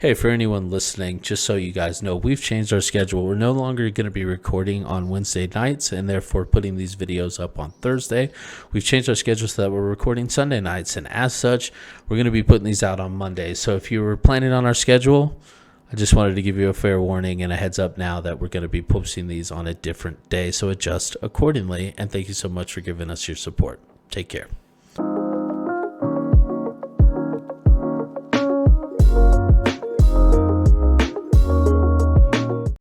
Hey, for anyone listening, just so you guys know, we've changed our schedule. We're no longer going to be recording on Wednesday nights and therefore putting these videos up on Thursday. We've changed our schedule so that we're recording Sunday nights, and as such, we're going to be putting these out on Monday. So if you were planning on our schedule, I just wanted to give you a fair warning and a heads up now that we're going to be posting these on a different day, so adjust accordingly. And thank you so much for giving us your support. Take care.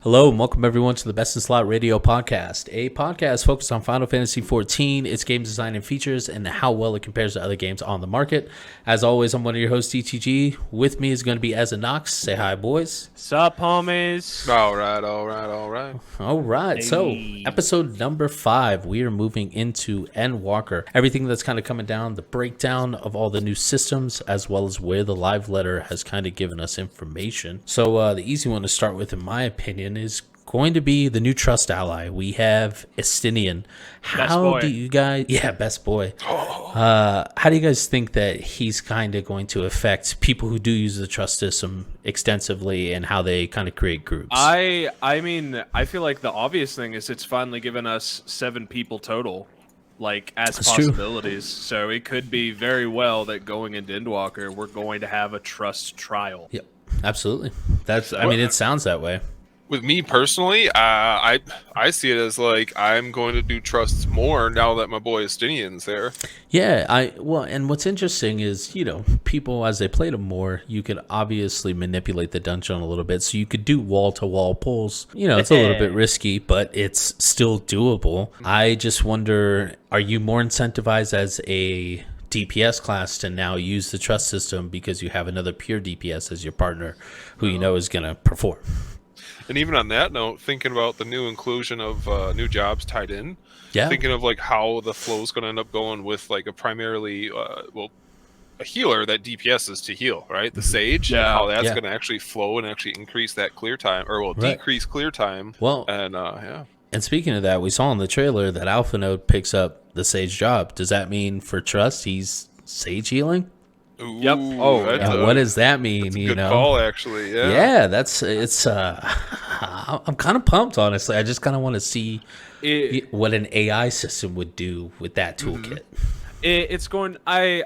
Hello and welcome everyone to the Best in Slot Radio podcast, a podcast focused on Final Fantasy XIV, its game design and features, and how well it compares to other games on the market. As always, I'm one of your hosts, DTG. With me is going to be Ezra Knox. Say hi, boys. Sup, homies? All right. Hey. So, episode number 5, we are moving into Endwalker. Everything that's kind of coming down, the breakdown of all the new systems, as well as where the live letter has kind of given us information. So, the easy one to start with, in my opinion, is going to be the new trust ally. We have Estinian. How do you guys... Yeah, best boy. How do you guys think that he's kind of going to affect people who do use the trust system extensively and how they kind of create groups? I mean, I feel like the obvious thing is it's finally given us 7 people total, like, as That's possibilities. True. So it could be very well that going into Endwalker, we're going to have a trust trial. Yep, absolutely. I mean, it sounds that way. With me personally, I see it as like I'm going to do trusts more now that my boy Estinian's there. Yeah, and what's interesting is, people as they played them more, you could obviously manipulate the dungeon a little bit. So you could do wall-to-wall pulls. It's a little bit risky, but it's still doable. I just wonder, are you more incentivized as a DPS class to now use the trust system because you have another pure DPS as your partner who you know is going to perform? And even on that note, thinking about the new inclusion of new jobs tied in, thinking of like how the flow is going to end up going with like a primarily, a healer that DPS is to heal, right? The Sage, how that's going to actually flow and actually increase that clear time, or decrease clear time. Well, and speaking of that, we saw in the trailer that Alpha Node picks up the Sage job. Does that mean for Trust he's Sage healing? Ooh, yep. Oh, what does that mean? That's a good call, actually. Yeah. It's. I'm kind of pumped, honestly. I just kind of want to see what an AI system would do with that toolkit.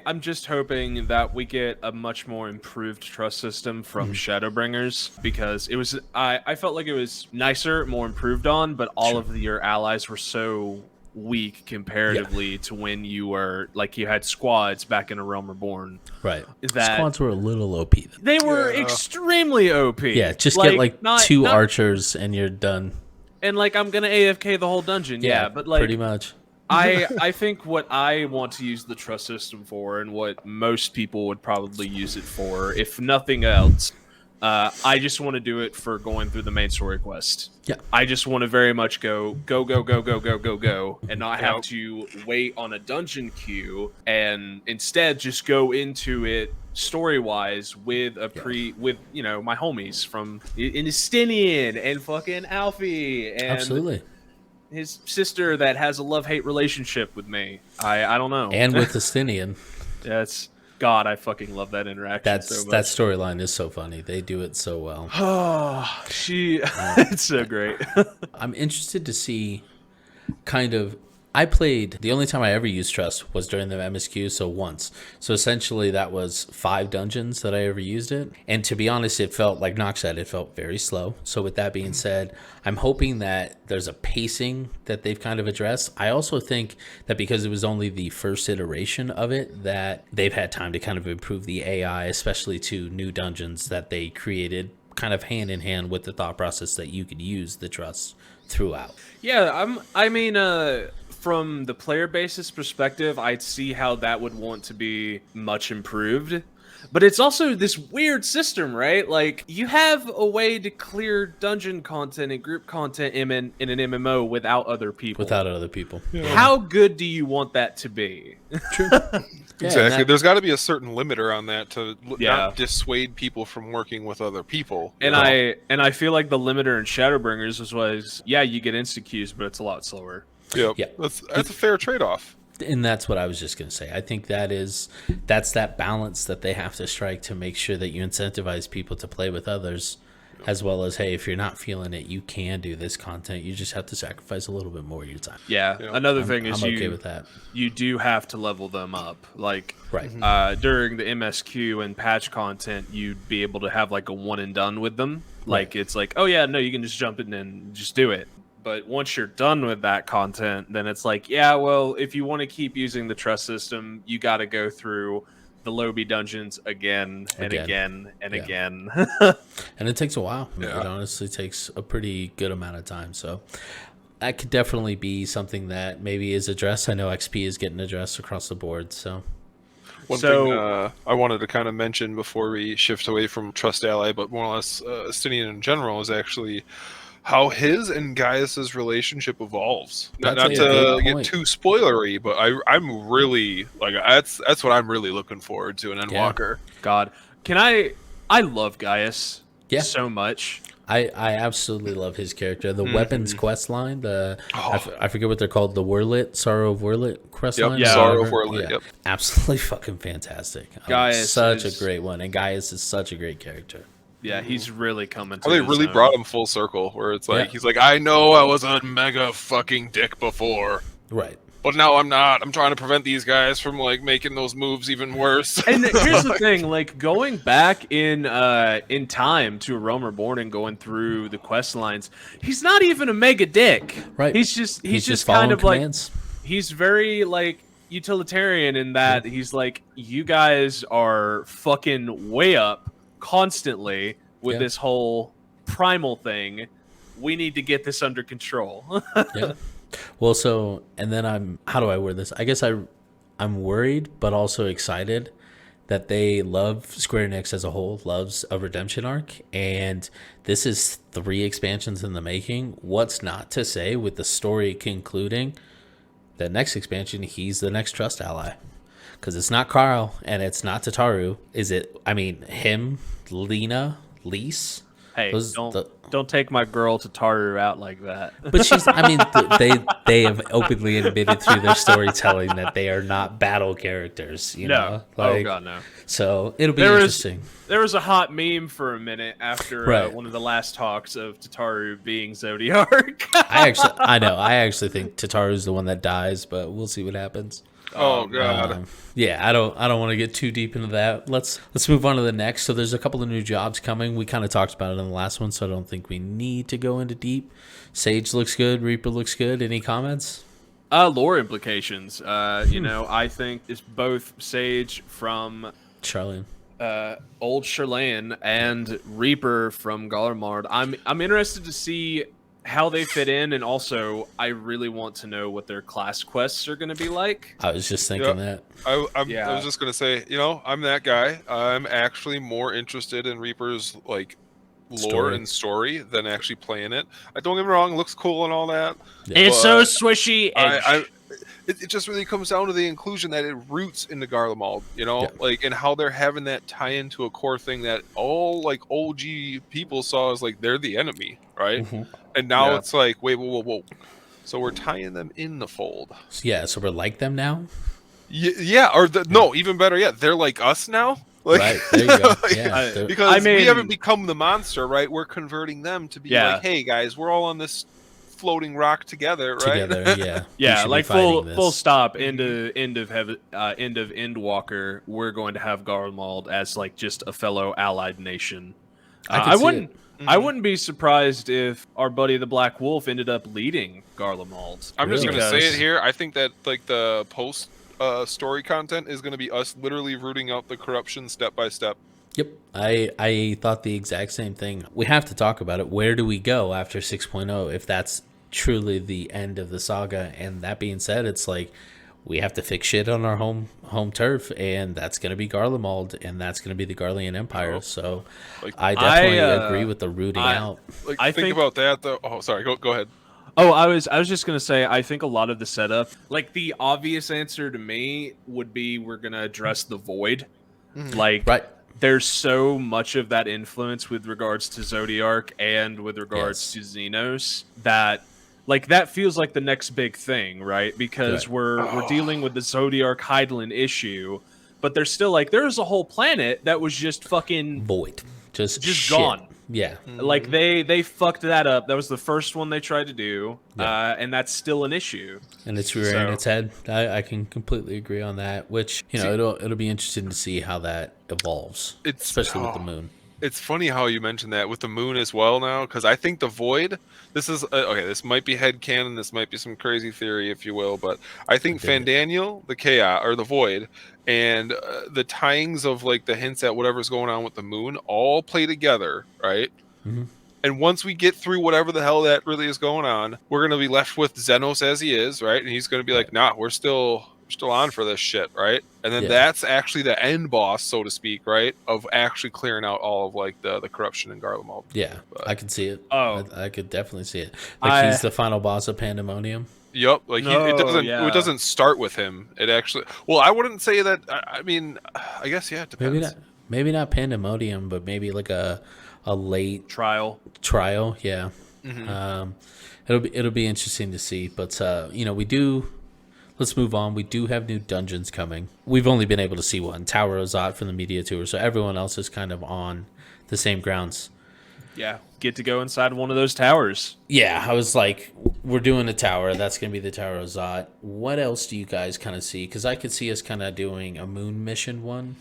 I'm just hoping that we get a much more improved trust system from Shadowbringers, because I felt like it was nicer, more improved on, but all of your allies were so weak comparatively to when you were like you had squads back in A Realm Reborn. Right. Squads were a little OP then. They were extremely OP. Yeah, just get like two archers and you're done. And like I'm gonna AFK the whole dungeon. Yeah, but like pretty much. I think what I want to use the trust system for, and what most people would probably use it for, if nothing else, I just want to do it for going through the main story quest. Yeah. I just want to very much go, and not have to wait on a dungeon queue, and instead just go into it story-wise with my homies from Estinian and fucking Alfie and absolutely his sister that has a love-hate relationship with me. I don't know. And with Estinian. God, I fucking love that interaction so much. That storyline is so funny. They do it so well. It's so great. I'm interested to see the only time I ever used Trust was during the MSQ, so once. So essentially that was 5 dungeons that I ever used it. And to be honest, it felt, like Nox said, it felt very slow. So with that being said, I'm hoping that there's a pacing that they've kind of addressed. I also think that because it was only the first iteration of it, that they've had time to kind of improve the AI, especially to new dungeons that they created kind of hand in hand with the thought process that you could use the Trust throughout. Yeah, from the player basis perspective, I'd see how that would want to be much improved. But it's also this weird system, right? Like, you have a way to clear dungeon content and group content in an MMO without other people. Yeah. How good do you want that to be? True. Exactly. There's got to be a certain limiter on that to not dissuade people from working with other people. And I feel like the limiter in Shadowbringers was you get insta queues, but it's a lot slower. Yep. Yeah. That's a fair trade-off. And that's what I was just going to say. I think that's that balance that they have to strike to make sure that you incentivize people to play with others, as well as, hey, if you're not feeling it, you can do this content. You just have to sacrifice a little bit more of your time. Yeah. Another thing is I'm okay with that. You do have to level them up. Like right. During the MSQ and patch content, you'd be able to have like a one and done with them. Like it's like, oh yeah, no, you can just jump in and just do it. But once you're done with that content, then it's like, yeah, well, if you want to keep using the trust system, you got to go through the lobby dungeons again and again and again. And it takes a while. It honestly takes a pretty good amount of time. So that could definitely be something that maybe is addressed. I know XP is getting addressed across the board. So one thing I wanted to kind of mention before we shift away from Trust Ally, but more or less Stinian in general, is actually how his and Gaius's relationship evolves. Not to get too spoilery, but I'm really like that's what I'm really looking forward to in Endwalker. God, I love Gaius so much. I absolutely love his character. The weapons quest line, I forget what they're called, the Wurlit, Sorrow of Wurlit quest line. Yeah, Sorrow of Wurlit. Yep. Absolutely fucking fantastic. Gaius such a great one, and Gaius is such a great character. Yeah, he's really coming to They really brought him full circle, where it's like, he's like, I know I was a mega fucking dick before. Right. But now I'm not. I'm trying to prevent these guys from, like, making those moves even worse. And here's the thing, like, going back in time to A Realm Reborn and going through the quest lines, he's not even a mega dick. Right. He's just kind of commands. Like, he's very, like, utilitarian in that he's like, you guys are fucking way up constantly with this whole primal thing. We need to get this under control. Well, so, and then how do I word this? I guess I'm worried, but also excited that they love Square Enix as a whole, loves a redemption arc. And this is 3 expansions in the making. What's not to say with the story concluding the next expansion, he's the next Trust Ally. Because it's not Carl and it's not Tataru. Is it, I mean, him, Lena, Lise? Hey, don't take my girl Tataru out like that. But she's, I mean, they have openly admitted through their storytelling that they are not battle characters, you know? Like, oh god, no. So it'll be interesting. There was a hot meme for a minute after one of the last talks of Tataru being Zodiark. I actually think Tataru's the one that dies, but we'll see what happens. Oh god. I don't want to get too deep into that. Let's move on to the next. So there's a couple of new jobs coming. We kind of talked about it in the last one, so I don't think we need to go into deep. Sage looks good. Reaper looks good. Any comments? Lore implications. I think it's both Sage from Charlene, old Sherlane, and Reaper from Garlemald. I'm interested to see how they fit in, and also I really want to know what their class quests are going to be like. I was just thinking that. I was just going to say, I'm that guy. I'm actually more interested in Reaper's like lore and story than actually playing it. Don't get me wrong, it looks cool and all that. Yeah. It's so swishy. It just really comes down to the inclusion that it roots into Garlemald, like, and how they're having that tie into a core thing that all like OG people saw as like they're the enemy, right? Mm-hmm. And now it's like, wait, whoa. So we're tying them in the fold. Yeah, so we're like them now? Yeah, even better yet, they're like us now. Like, right, there you go. Yeah, because we haven't become the monster, right? We're converting them to be like, hey guys, we're all on this floating rock together, right? Yeah, like full stop. End of Endwalker. We're going to have Garlemald as like just a fellow allied nation. I wouldn't be surprised if our buddy the Black Wolf ended up leading Garlemald. I'm just going to say it here. I think that like the post story content is going to be us literally rooting out the corruption step by step. Yep. I thought the exact same thing. We have to talk about it. Where do we go after 6.0 if that's truly the end of the saga? And that being said, it's like we have to fix shit on our home turf, and that's going to be Garlemald, and that's going to be the Garlean Empire. So I definitely agree with the rooting out. Like, I think about that, though. Oh, sorry. Go ahead. Oh, I was just going to say, I think a lot of the setup, like the obvious answer to me would be we're going to address the Void. Like, there's so much of that influence with regards to Zodiark and with regards to Xenos that like that feels like the next big thing, right? Because we're dealing with the Zodiac Hydaelyn issue, but there's still like there's a whole planet that was just fucking void, just shit. gone. Yeah, like they fucked that up. That was the first one they tried to do, and that's still an issue. And it's rearing its head. I can completely agree on that. Which it'll be interesting to see how that evolves, especially with the moon. It's funny how you mentioned that with the moon as well now, because I think the void. This is okay. This might be headcanon. This might be some crazy theory, if you will. But I think Fandaniel, the chaos or the void, and the tyings of like the hints at whatever's going on with the moon all play together, right? Mm-hmm. And once we get through whatever the hell that really is going on, we're gonna be left with Xenos as he is, right? And he's gonna be like, "Nah, we're still on for this shit," right? And then that's actually the end boss, so to speak, right? Of actually clearing out all of like the corruption in Garlemald. Yeah, but I can see it. Oh, I could definitely see it. Like he's the final boss of Pandemonium. Yep, like it doesn't start with him. It actually, well, I wouldn't say that. I mean, I guess it depends. Maybe not Pandemonium, but maybe like a late trial. Yeah. Mm-hmm. It'll be interesting to see, but we do. Let's move on. We do have new dungeons coming. We've only been able to see one, Tower of Zot from the media tour, so everyone else is kind of on the same grounds. Yeah, get to go inside one of those towers. Yeah, I was like, we're doing a tower. That's going to be the Tower of Zot. What else do you guys kind of see? Because I could see us kind of doing a moon mission one.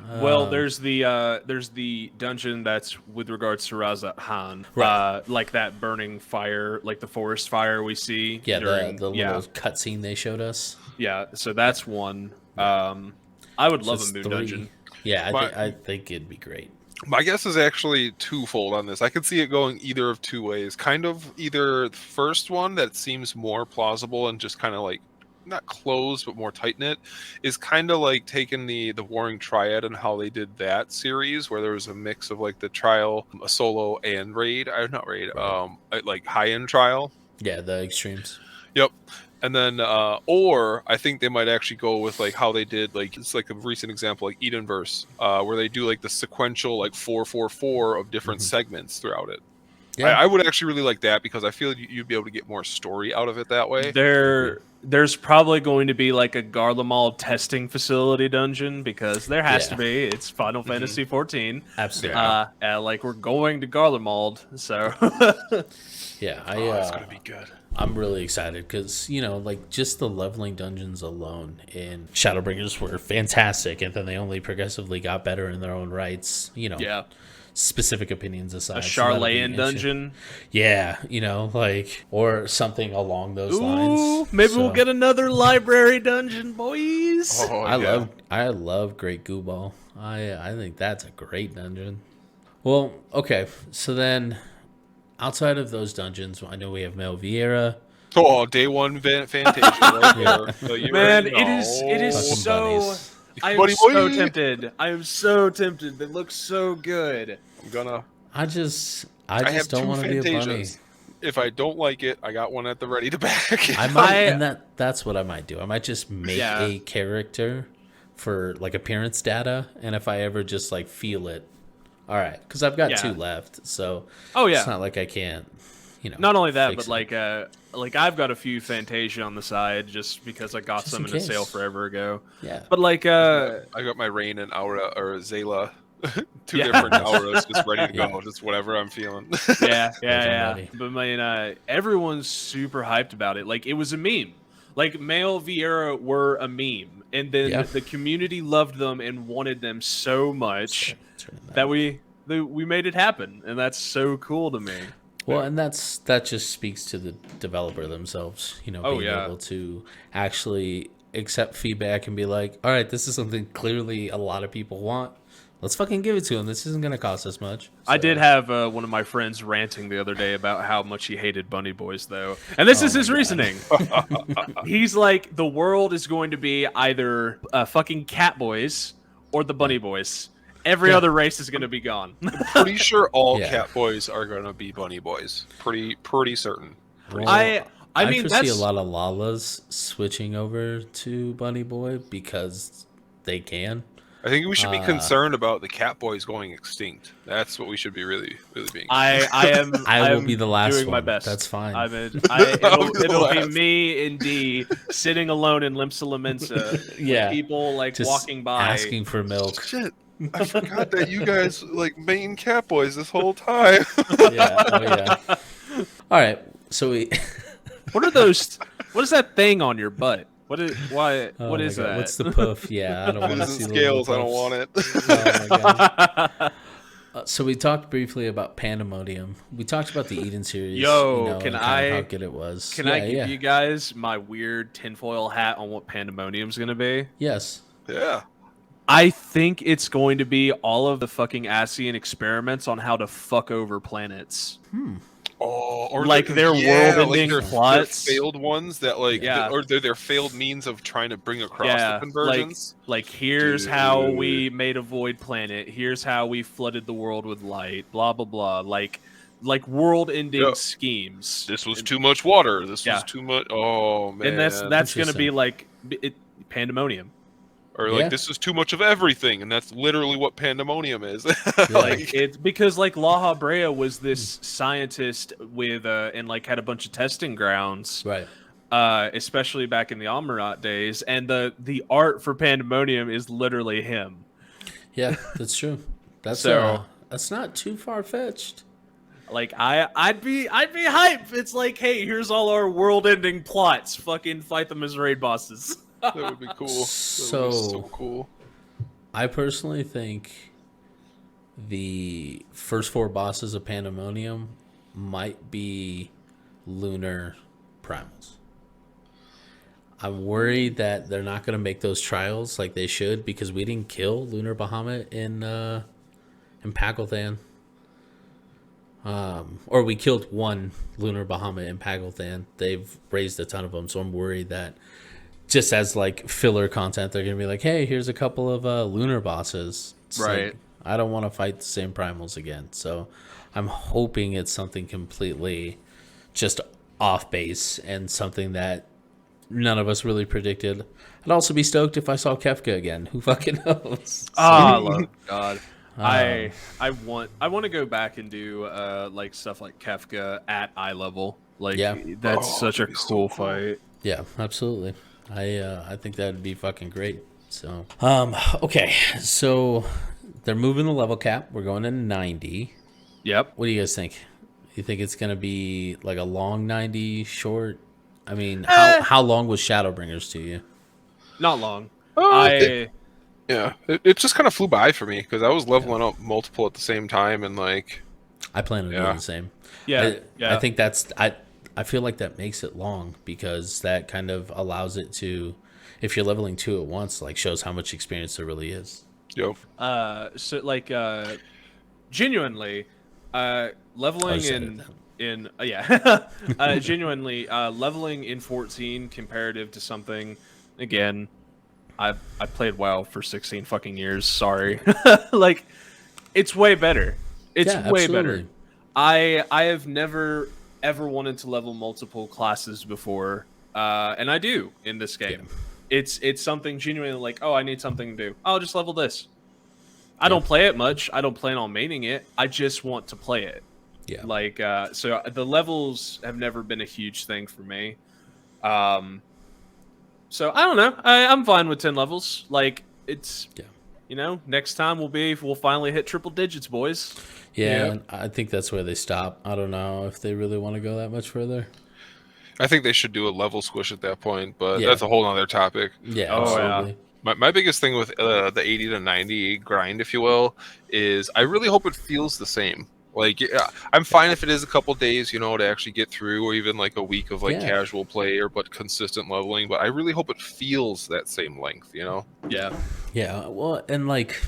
Well, there's the dungeon that's with regards to Razat Han, right. Like that burning fire, like the forest fire we see. Yeah, during, the little cutscene they showed us. Yeah, so that's one. I would love a moon dungeon. Yeah, I think it'd be great. My guess is actually twofold on this. I could see it going either of two ways. Kind of either the first one that seems more plausible and just kind of like not closed but more tight knit is kind of like taking the Warring Triad and how they did that series where there was a mix of like the trial, a solo and raid. Not raid. Right. Like high end trial. Yeah, the extremes. Yep. And then, or I think they might actually go with like how they did, like it's like a recent example, like Edenverse, where they do like the sequential like 4 of different segments throughout it. Yeah. I would actually really like that because I feel you'd be able to get more story out of it that way. There's probably going to be like a Garlemald testing facility dungeon because there has to be. It's Final Fantasy 14. Absolutely. Like we're going to Garlemald, so. Yeah, it's gonna be good. I'm really excited because like just the leveling dungeons alone in Shadowbringers were fantastic, and then they only progressively got better in their own rights. Specific opinions aside, a Charlayan dungeon. Yeah, like or something along those lines. Maybe we'll get another library dungeon, boys. I love Great Goo Ball. I think that's a great dungeon. Well, okay, so then. Outside of those dungeons, I know we have Mel Vieira. Oh, day one Fantasia. Right there. Man, it is so. I am so tempted. I am so tempted. They look so good. I just don't want to be a bunny. If I don't like it, I got one at the ready to back. I might, and that's what I might do. I might just make a character for like appearance data, and if I ever just like feel it. All right, because I've got 2 left, so it's not like I can't, Not only that, but like I've got a few Fantasia on the side just because I got some in a sale forever ago. Yeah, but like I got my Rain and Aura or Zayla, 2 different auras just ready to go, just whatever I'm feeling. Yeah. But man, everyone's super hyped about it. Like it was a meme. Like Male Vieira were a meme, and then the community loved them and wanted them so much that we made it happen, and that's so cool to me. Well, and that just speaks to the developer themselves, being able to actually accept feedback and be like, all right, this is something clearly a lot of people want. Let's fucking give it to them. This isn't going to cost us much. So. I did have one of my friends ranting the other day about how much he hated Bunny Boys, though. And this is his reasoning. He's like, the world is going to be either fucking Cat Boys or the Bunny Boys. Every other race is going to be gone. I'm pretty sure all Cat Boys are going to be Bunny Boys. Pretty certain. Well, I mean, foresee a lot of Lalas switching over to Bunny Boy because they can. I think we should be concerned about the cat boys going extinct. That's what we should be really being. I will be the last doing one. my best. That's fine. It'll be me and D sitting alone in Limsa Lamensa. Yeah. With people like Just walking by asking for milk. Shit. I forgot that you guys like main cat boys this whole time. Yeah. Oh yeah. All right. So we. What are those? What is that thing on your butt? What is why? Oh what my is God. that? What's the puff? Yeah, I don't want It to see isn't the scales. I little don't want it. puffs. Oh my God. So we talked briefly about Pandemonium. We talked about the Eden series. Yo, and how good it was. Can I give you guys my weird tinfoil hat on what Pandemonium's gonna be? Yes. Yeah. I think it's going to be all of the fucking Asian experiments on how to fuck over planets. Oh, or like their world-ending plots, their failed ones that or their failed means of trying to bring across the convergence. Like here's how we made a void planet. Here's how we flooded the world with light. Blah blah blah. Like world-ending schemes. This was too much water. This was too much. Oh man, and that's gonna be like Pandemonium. Or like this is too much of everything, and that's literally what Pandemonium is. Like it's because like La Brea was this scientist with and like had a bunch of testing grounds, right? Especially back in the Amarat days, and the art for Pandemonium is literally him. Yeah, that's true. That's that's not too far fetched. Like I'd be hyped. It's like, hey, here's all our world-ending plots. Fucking fight them as raid bosses. That would be cool. That would be so cool. I personally think the first 4 bosses of Pandemonium might be lunar primals. I'm worried that they're not going to make those trials like they should because we didn't kill Lunar Bahamut in Pagelthan. Or we killed one Lunar Bahamut in Pagelthan. They've raised a ton of them, so I'm worried that just as like filler content, they're gonna be like, "Hey, here's a couple of lunar bosses." It's right. Like, I don't want to fight the same primals again, so I'm hoping it's something completely just off base and something that none of us really predicted. I'd also be stoked if I saw Kefka again. Who fucking knows? Oh, God. I want to go back and do like stuff like Kefka at eye level. Like that's such a cool fight. Yeah, absolutely. I think that'd be fucking great. So okay, so they're moving the level cap. We're going to 90. Yep. What do you guys think? You think it's gonna be like a long 90, short? I mean, how long was Shadowbringers to you? Not long. It just kind of flew by for me because I was leveling up multiple at the same time, and like I plan on doing the same. I think I feel like that makes it long because that kind of allows it to, if you're leveling 2 at once, like shows how much experience there really is. Yep. So like genuinely, leveling genuinely leveling in 14 comparative to something. Again, I played WoW for 16 fucking years. Sorry, like it's way better. It's way better. I have never ever wanted to level multiple classes before, and I do in this game. Yeah. It's something genuinely like, oh, I need something to do. I'll just level this. I don't play it much. I don't plan on maining it. I just want to play it. Yeah. Like so the levels have never been a huge thing for me. So I don't know. I'm fine with 10 levels. Like it's next time we'll finally hit triple digits, boys. Yeah, and I think that's where they stop. I don't know if they really want to go that much further. I think they should do a level squish at that point, but that's a whole other topic. Yeah, absolutely. My biggest thing with the 80 to 90 grind, if you will, is I really hope it feels the same. Like, I'm fine if it is a couple days, to actually get through, or even like a week of casual play but consistent leveling. But I really hope it feels that same length, Yeah. Yeah. Well, and like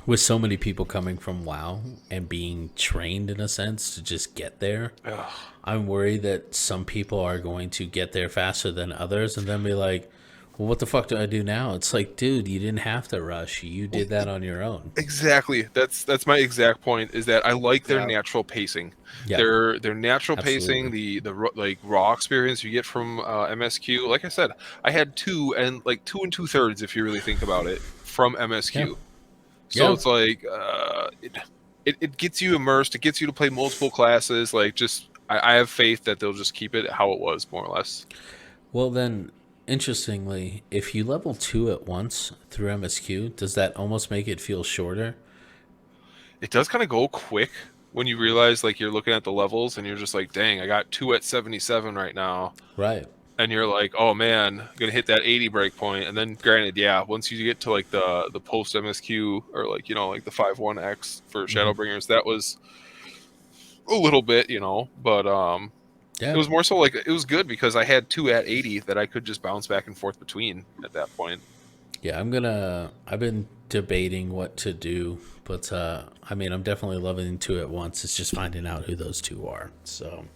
with so many people coming from WoW and being trained in a sense to just get there, I'm worried that some people are going to get there faster than others and then be like, well, what the fuck do I do now? It's like, dude, you didn't have to rush. You did that on your own. Exactly. That's my exact point, is that I like their natural pacing. Yeah. Their natural pacing, the like raw experience you get from MSQ. Like I said, I had 2 and 2 2/3, if you really think about it, from MSQ. Yeah. So it's like it gets you immersed. It gets you to play multiple classes. Like, just I have faith that they'll just keep it how it was, more or less. Well, then, interestingly, if you level 2 at once through MSQ, does that almost make it feel shorter? It does kind of go quick when you realize, like, you're looking at the levels and you're just like, dang, I got 2 at 77 right now. Right. And you're like, oh man, I'm gonna hit that 80 break point. And then, granted, yeah, once you get to like the post MSQ, or like, you know, like the 5-1X for Shadowbringers, that was a little bit, you know, but Yeah. it was more so like, it was good because I had 2 at 80 that I could just bounce back and forth between at that point. Yeah, I've been debating what to do, but I mean, I'm definitely loving 2 at once. It's just finding out who those 2 are. So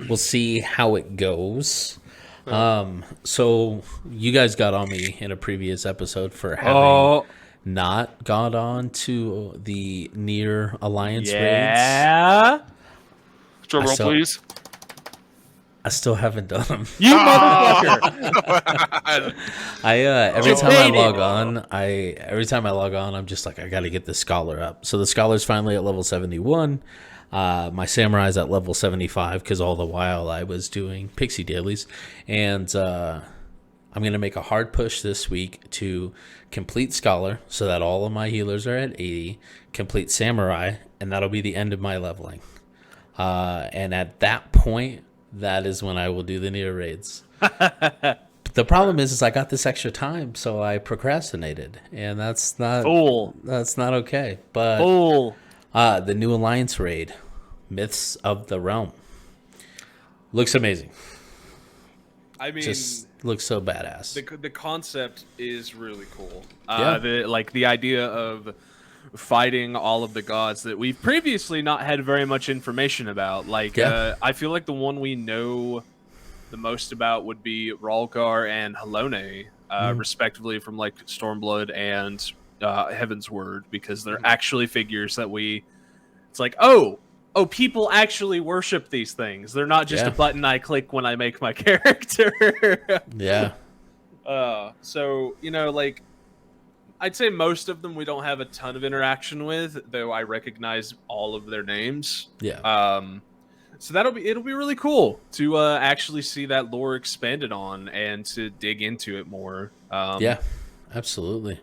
we'll see how it goes. So you guys got on me in a previous episode for having not got on to the Near Alliance raids. Yeah. Drum roll, please. I still haven't done them. You motherfucker. Every time I log on, I'm just like, I got to get the Scholar up. So the Scholar's finally at level 71. My Samurai's at level 75 because all the while I was doing Pixie dailies. And I'm going to make a hard push this week to complete Scholar so that all of my healers are at 80, complete Samurai, and that'll be the end of my leveling. And at that point, that is when I will do the Near raids. The problem is I got this extra time, so I procrastinated, and that's not okay. But the New Alliance raid, Myths of the Realm, looks amazing. I mean, just looks so badass. The concept is really cool. Yeah. The idea of fighting all of the gods that we've previously not had very much information about. Like, I feel like the one we know the most about would be Ralgar and Halone, respectively, from like Stormblood and Heaven's Word, because they're actually figures that it's like, oh, people actually worship these things. They're not just a button I click when I make my character. Yeah. So, you know, like, I'd say most of them we don't have a ton of interaction with, though I recognize all of their names. Yeah. So it'll be really cool to actually see that lore expanded on and to dig into it more. Yeah, absolutely.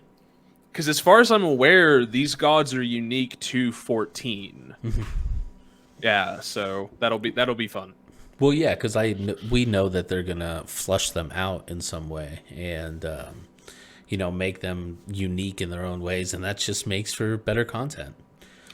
Because as far as I'm aware, these gods are unique to 14. Yeah, so that'll be fun. Well, yeah, because we know that they're gonna flush them out in some way and you know, make them unique in their own ways, and that just makes for better content.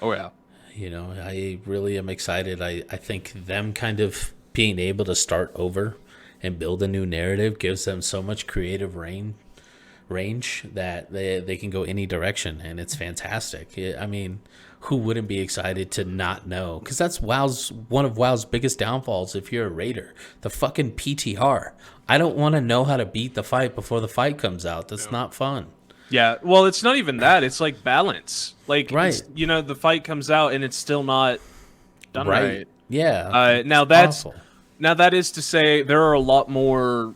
Oh yeah. You know, I really am excited. I think them kind of being able to start over and build a new narrative gives them so much creative range that they can go any direction, and it's fantastic. I mean, who wouldn't be excited to not know? Because that's one of WoW's biggest downfalls if you're a raider. The fucking PTR. I don't want to know how to beat the fight before the fight comes out. That's not fun. Yeah, well, it's not even that. It's like balance. Like, right. You know, the fight comes out and it's still not done right. Yeah. Now that is to say there are a lot more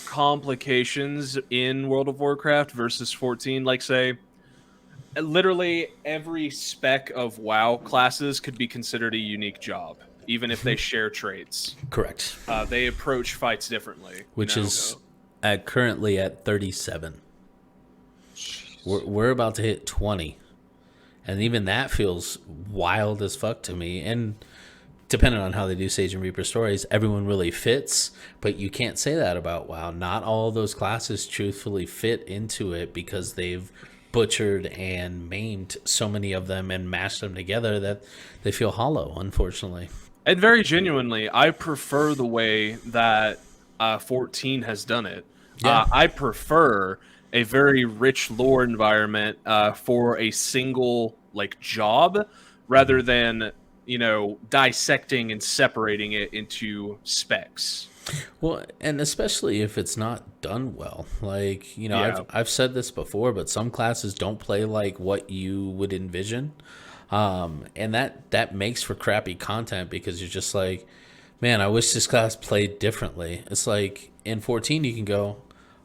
complications in World of Warcraft versus 14. Like, say, literally every spec of WoW classes could be considered a unique job, even if they share traits. Correct. They approach fights differently. Which is currently at 37. We're about to hit 20. And even that feels wild as fuck to me. And depending on how they do Sage and Reaper stories, everyone really fits. But you can't say that about WoW. Not all of those classes truthfully fit into it because they've butchered and maimed so many of them and mashed them together that they feel hollow, unfortunately. And very genuinely, I prefer the way that 14 has done it. Yeah. I prefer a very rich lore environment for a single like job rather than, you know, dissecting and separating it into specs. Well, and especially if it's not done well. Like, you know, I've said this before, but some classes don't play like what you would envision. And that makes for crappy content because you're just like, man, I wish this class played differently. It's like in 14 you can go,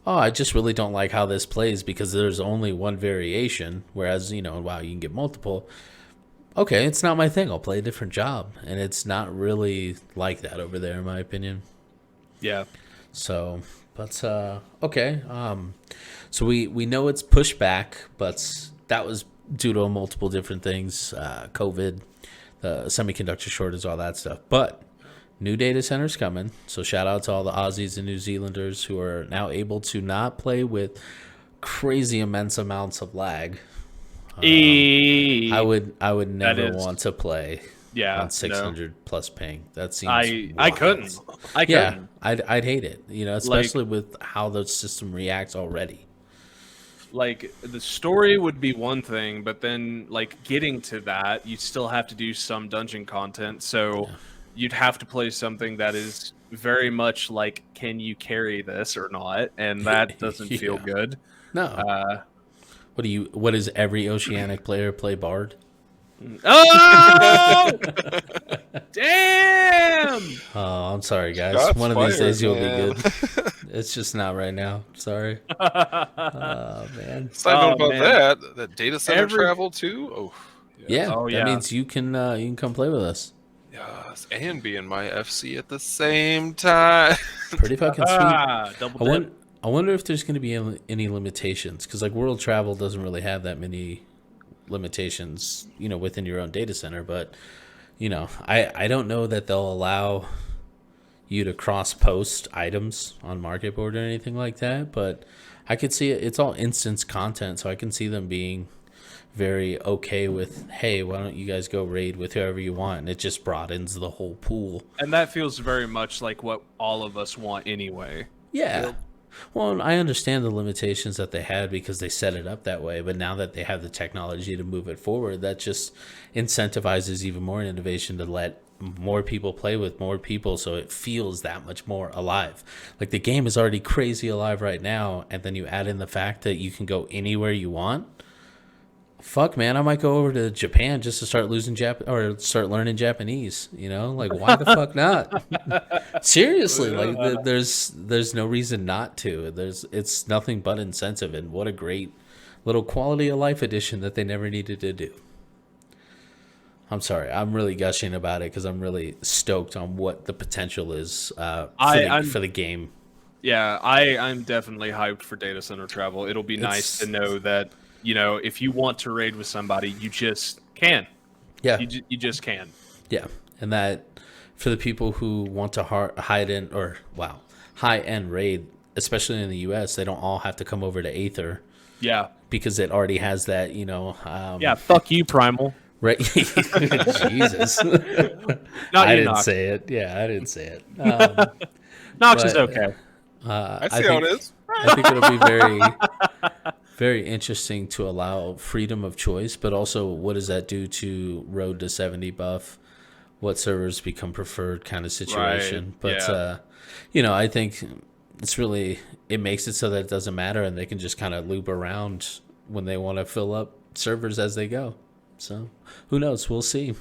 oh, I just really don't like how this plays because there's only one variation, whereas, wow, you can get multiple. Okay, it's not my thing. I'll play a different job. And it's not really like that over there, in my opinion. Yeah. So, but, okay. So we know it's pushed back, but that was due to multiple different things, COVID, the semiconductor shortage, all that stuff. But new data centers coming. So shout out to all the Aussies and New Zealanders who are now able to not play with crazy immense amounts of lag. I would never want to play on 600 plus ping. That seems I couldn't. Yeah, I'd hate it. Especially with how the system reacts already. Like, the story would be one thing, but then like getting to that, you still have to do some dungeon content. So you'd have to play something that is very much like, can you carry this or not? And that doesn't feel good. No. What does every Oceanic player play Bard? Oh! Damn! Oh, I'm sorry, guys. Shots One of these days you'll man. be good. It's just not right now. Sorry. Oh, man. Side note about that data center travel too. Oh, yeah. That means you can come play with us. Yes, and be in my FC at the same time. Pretty fucking sweet. Double dip. I wonder if there's going to be any limitations, because like world travel doesn't really have that many limitations, within your own data center. But I don't know that they'll allow you to cross post items on market board or anything like that. But I could see it. It's all instance content, so I can see them being very okay with, hey, why don't you guys go raid with whoever you want, and it just broadens the whole pool. And that feels very much like what all of us want anyway. Yeah. Well, I understand the limitations that they had because they set it up that way, but now that they have the technology to move it forward, that just incentivizes even more innovation to let more people play with more people, so it feels that much more alive. Like, the game is already crazy alive right now, and then you add in the fact that you can go anywhere you want. Fuck, man, I might go over to Japan just to start start learning Japanese. Like, why the fuck not? Seriously, like, there's no reason not to. It's nothing but incentive, and what a great little quality of life addition that they never needed to do. I'm sorry, I'm really gushing about it because I'm really stoked on what the potential is for the game. Yeah, I'm definitely hyped for data center travel. It'll be nice to know that, if you want to raid with somebody, you just can. Yeah. You just can. Yeah. And that for the people who want to high-end raid, especially in the US, they don't all have to come over to Aether. Yeah. Because it already has that, yeah, fuck you, Primal. Right. Jesus. I didn't say it. Yeah, I didn't say it. Nox is okay. I see how it is. I think it'll be very, very interesting to allow freedom of choice, but also what does that do to Road to 70 buff? What servers become preferred kind of situation. Right. But, I think it makes it so that it doesn't matter and they can just kind of loop around when they want to fill up servers as they go. So who knows? We'll see.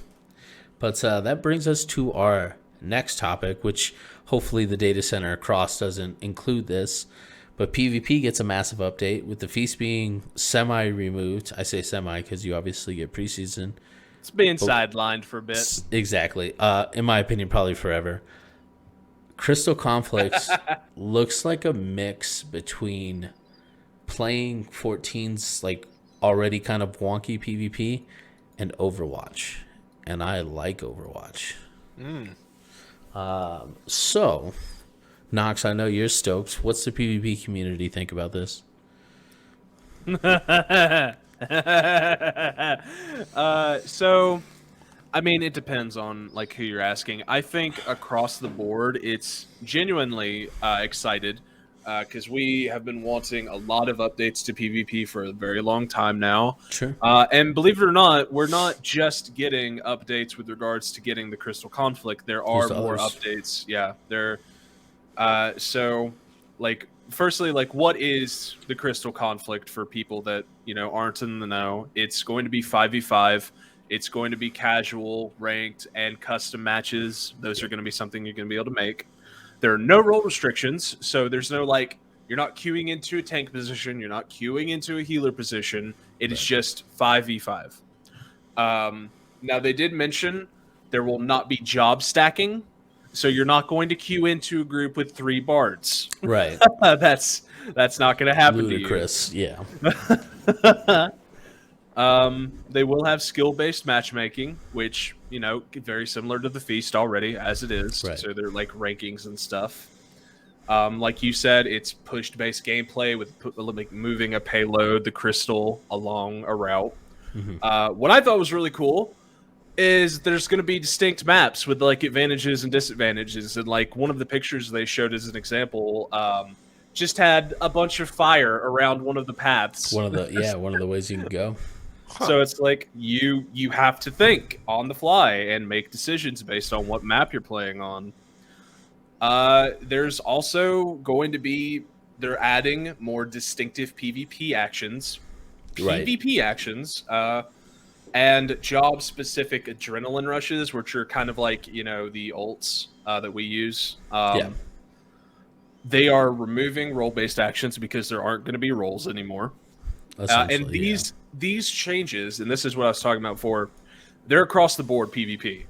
But that brings us to our next topic, which hopefully the data center cross doesn't include this. But PvP gets a massive update with the feast being semi-removed. I say semi because you obviously get preseason. It's being sidelined for a bit. Exactly. In my opinion, probably forever. Crystal Conflicts looks like a mix between playing 14's like already kind of wonky PvP and Overwatch. And I like Overwatch. So, Nox, I know you're stoked. What's the PvP community think about this? So, I mean, it depends on like who you're asking. I think across the board, it's genuinely excited because we have been wanting a lot of updates to PvP for a very long time now. Sure. And believe it or not, we're not just getting updates with regards to getting the Crystal Conflict. There are more updates. Yeah, there. So, like, firstly, like, what is the Crystal Conflict for people that aren't in the know? It's going to be 5v5. It's going to be casual, ranked, and custom matches. Those are going to be something you're going to be able to make. There are no role restrictions, so there's no like You're not queuing into a tank position. You're not queuing into a healer position. It is just 5v5. Now, they did mention there will not be job stacking, so you're not going to queue into a group with 3 bards. Right. That's not going to happen Ludicrous. to you. Yeah. They will have skill-based matchmaking, which, very similar to the Feast already, as it is. Right. So they're like rankings and stuff. Like you said, it's push-based gameplay with like moving a payload, the crystal, along a route. Mm-hmm. What I thought was really cool is there's going to be distinct maps with like advantages and disadvantages, and like one of the pictures they showed as an example just had a bunch of fire around one of the paths. One of the ways you can go. So it's like you have to think on the fly and make decisions based on what map you're playing on. There's also going to be, they're adding more distinctive PvP actions. Right. PvP actions, and job-specific adrenaline rushes, which are kind of like, the ults that we use. They are removing role-based actions because there aren't going to be roles anymore. And these changes, and this is what I was talking about before, they're across the board PvP.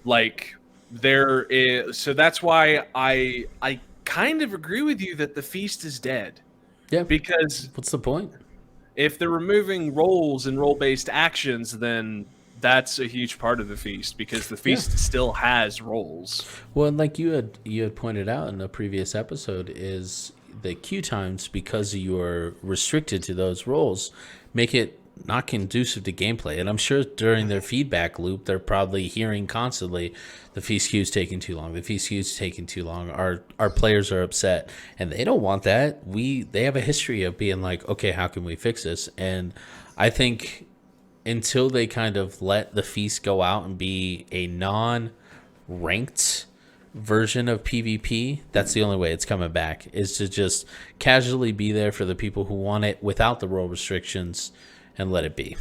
Like, so that's why I kind of agree with you that the Feast is dead. Yeah. Because what's the point? If they're removing roles and role-based actions, then that's a huge part of the Feast, because the Feast still has roles. Well, and like you had pointed out in a previous episode, is the queue times, because you are restricted to those roles, make it not conducive to gameplay. And I'm sure during their feedback loop, they're probably hearing constantly, the Feast queue's taking too long. The Feast queue's taking too long. Our players are upset, and they don't want that. They have a history of being like, okay, how can we fix this? And I think until they kind of let the Feast go out and be a non-ranked version of PvP, that's the only way it's coming back, is to just casually be there for the people who want it without the role restrictions and let it be.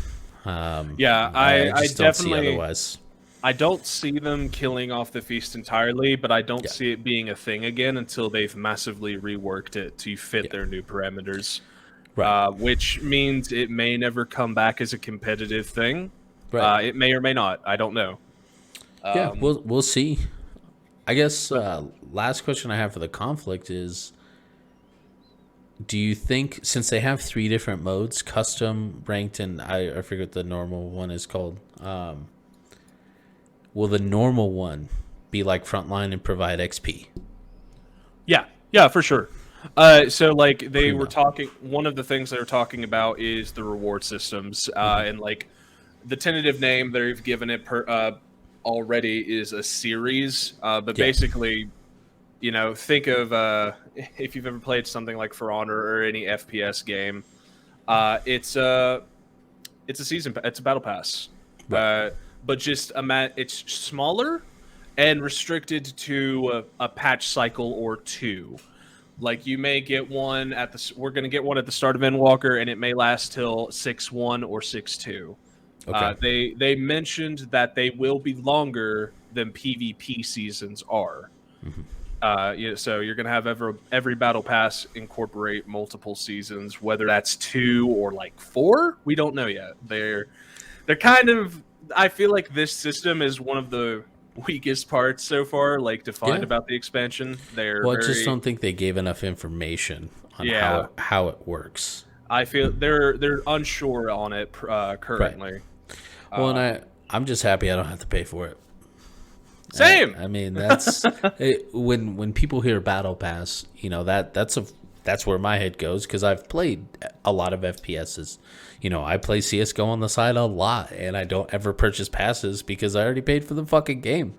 I just don't see otherwise. I don't see them killing off the Feast entirely, but I don't see it being a thing again until they've massively reworked it to fit their new parameters. Right. Which means it may never come back as a competitive thing. Right. It may or may not. I don't know. We'll see. I guess last question I have for the conflict is, do you think, since they have 3 different modes, custom, ranked, and I forget what the normal one is called, will the normal one be like Frontline and provide XP? Yeah, for sure. So like they were talking, one of the things they were talking about is the reward systems, and like the tentative name they've given it already is a series, but basically, think of if you've ever played something like For Honor or any FPS game, it's a season, it's a battle pass, right. But just it's smaller and restricted to a patch cycle or 2. Like you may get one we're going to get one at the start of Endwalker, and it may last till 6.1 or 6.2. Okay. They mentioned that they will be longer than PvP seasons are. Mm-hmm. So you're going to have every battle pass incorporate multiple seasons, whether that's 2 or like 4. We don't know yet. They're kind of, I feel like this system is one of the weakest parts so far, like defined about the expansion. I just don't think they gave enough information on how it works. I feel they're unsure on it currently. Right. Well, and I'm just happy I don't have to pay for it. Same. I mean, that's when people hear Battle Pass, that's where my head goes, because I've played a lot of FPSs. I play CS:GO on the side a lot, and I don't ever purchase passes because I already paid for the fucking game.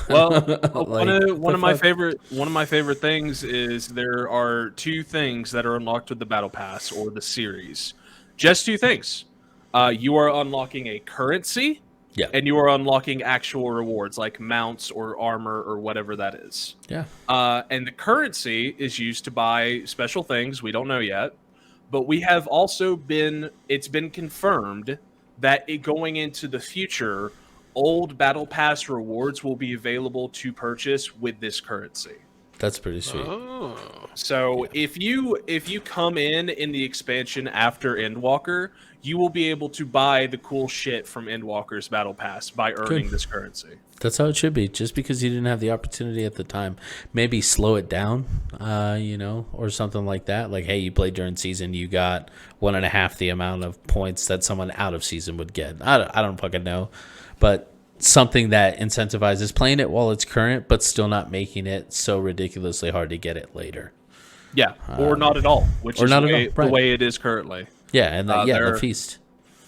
Well, one of my favorite things is there are 2 things that are unlocked with the Battle Pass or the series. Just 2 things. You are unlocking a currency, and you are unlocking actual rewards like mounts or armor or whatever that is. Yeah. And the currency is used to buy special things. We don't know yet. But we have also it's been confirmed that going into the future, old Battle Pass rewards will be available to purchase with this currency. That's pretty sweet. Oh. So if you come in the expansion after Endwalker, you will be able to buy the cool shit from Endwalker's Battle Pass by earning this currency. That's how it should be. Just because you didn't have the opportunity at the time, maybe slow it down, or something like that. Like, hey, you played during season, you got 1.5 the amount of points that someone out of season would get. I don't fucking know, but something that incentivizes playing it while it's current, but still not making it so ridiculously hard to get it later. Yeah, or not at all, which is the way it is currently. Yeah, and the feast.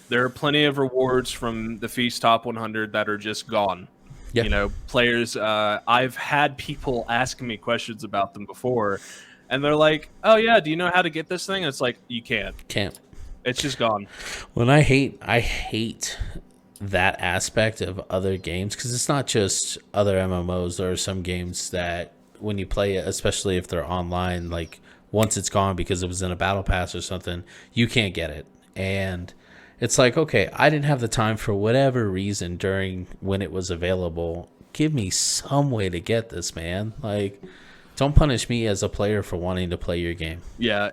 There are plenty of rewards from the Feast Top 100 that are just gone. Yeah. Players, I've had people ask me questions about them before, and they're like, oh yeah, do you know how to get this thing? And it's like, you can't. It's just gone. Well, I hate that aspect of other games, because it's not just other MMOs. There are some games that when you play it, especially if they're online, like once it's gone because it was in a battle pass or something, you can't get it. And it's like, okay, I didn't have the time for whatever reason during when it was available. Give me some way to get this, man. Like, don't punish me as a player for wanting to play your game. Yeah,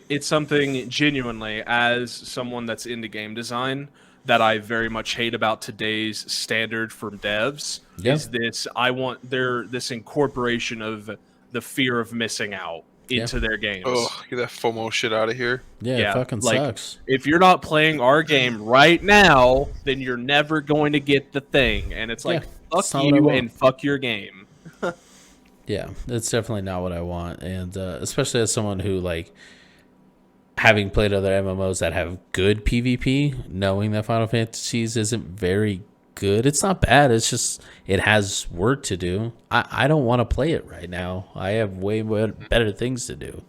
it's something genuinely, as someone that's into game design, that I very much hate about today's standard for devs. Is this incorporation of the fear of missing out into their games. Oh, get that FOMO shit out of here. Yeah, it fucking sucks. If you're not playing our game right now, then you're never going to get the thing. And it's like, fuck you and fuck your game. Yeah, that's definitely not what I want. And especially as someone who, like, having played other MMOs that have good PvP, knowing that Final Fantasies isn't very good. It's not bad. It's just it has work to do. I don't want to play it right now. I have way better things to do.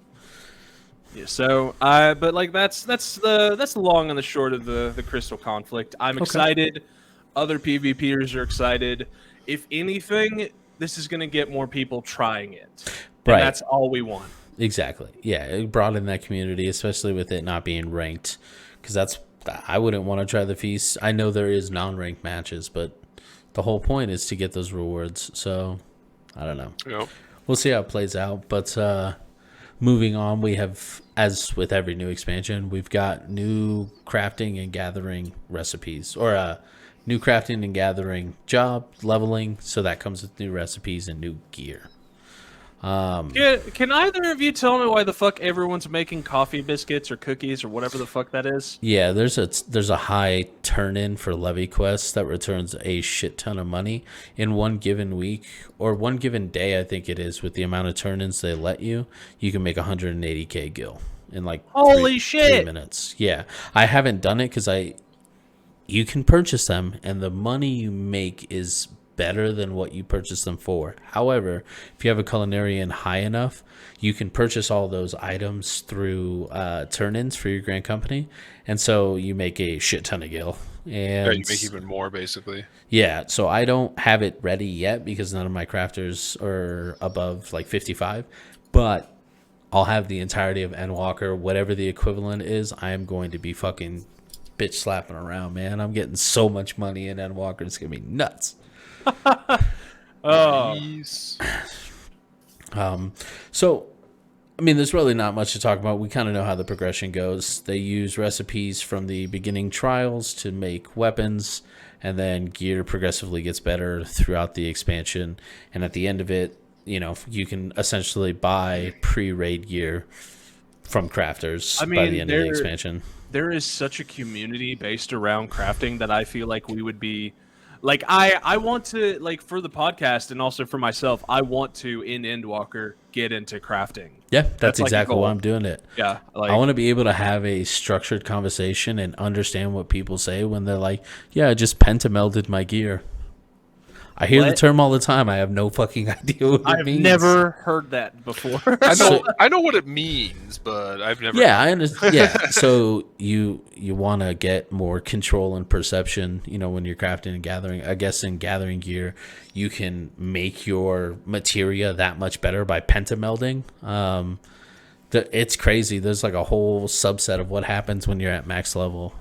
Yeah, so but like that's the long and the short of the Crystal conflict. I'm excited. Other PvPers are excited. If anything, this is going to get more people trying it. And that's all we want. Exactly. Yeah, it brought in that community, especially with it not being ranked, because I wouldn't want to try the feast. I know there is non-ranked matches, but the whole point is to get those rewards. So I don't know. Yep. We'll see how it plays out. But moving on, we have, as with every new expansion, we've got new crafting and gathering recipes, or new crafting and gathering job leveling. So that comes with new recipes and new gear. Can either of you tell me why the fuck everyone's making coffee biscuits or cookies or whatever the fuck that is? Yeah, there's a high turn-in for levy quests that returns a shit ton of money in one given week or one given day. I think it is, with the amount of turn-ins they let you. You can make 180k gil in like holy shit 3 minutes. Yeah, I haven't done it because you can purchase them, and the money you make is better than what you purchase them for. However, if you have a culinarian high enough, you can purchase all those items through turn-ins for your grand company, and so you make a shit ton of gil. And you make even more, basically. Yeah, so I don't have it ready yet because none of my crafters are above like 55, but I'll have the entirety of Endwalker, whatever the equivalent is. I am going to be fucking bitch slapping around, man. I'm getting so much money in Endwalker, it's gonna be nuts. Nice. So I mean, there's really not much to talk about. We kind of know how the progression goes. They use recipes from the beginning trials to make weapons, and then gear progressively gets better throughout the expansion, and at the end of it, you can essentially buy pre-raid gear from crafters by the end of the expansion. There is such a community based around crafting that I feel like we would be like, I want to, like, for the podcast and also for myself, I want to, in Endwalker, get into crafting. Yeah, that's exactly why I'm doing it. Yeah. I want to be able to have a structured conversation and understand what people say when they're like, yeah, I just pentamelded my gear. I hear the term all the time. I have no fucking idea what it means. I've never heard that before. I know what it means, but I've never. Yeah, I understand. Yeah, so you want to get more control and perception. When you're crafting and gathering. I guess in gathering gear, you can make your materia that much better by pentamelding. It's crazy. There's like a whole subset of what happens when you're at max level.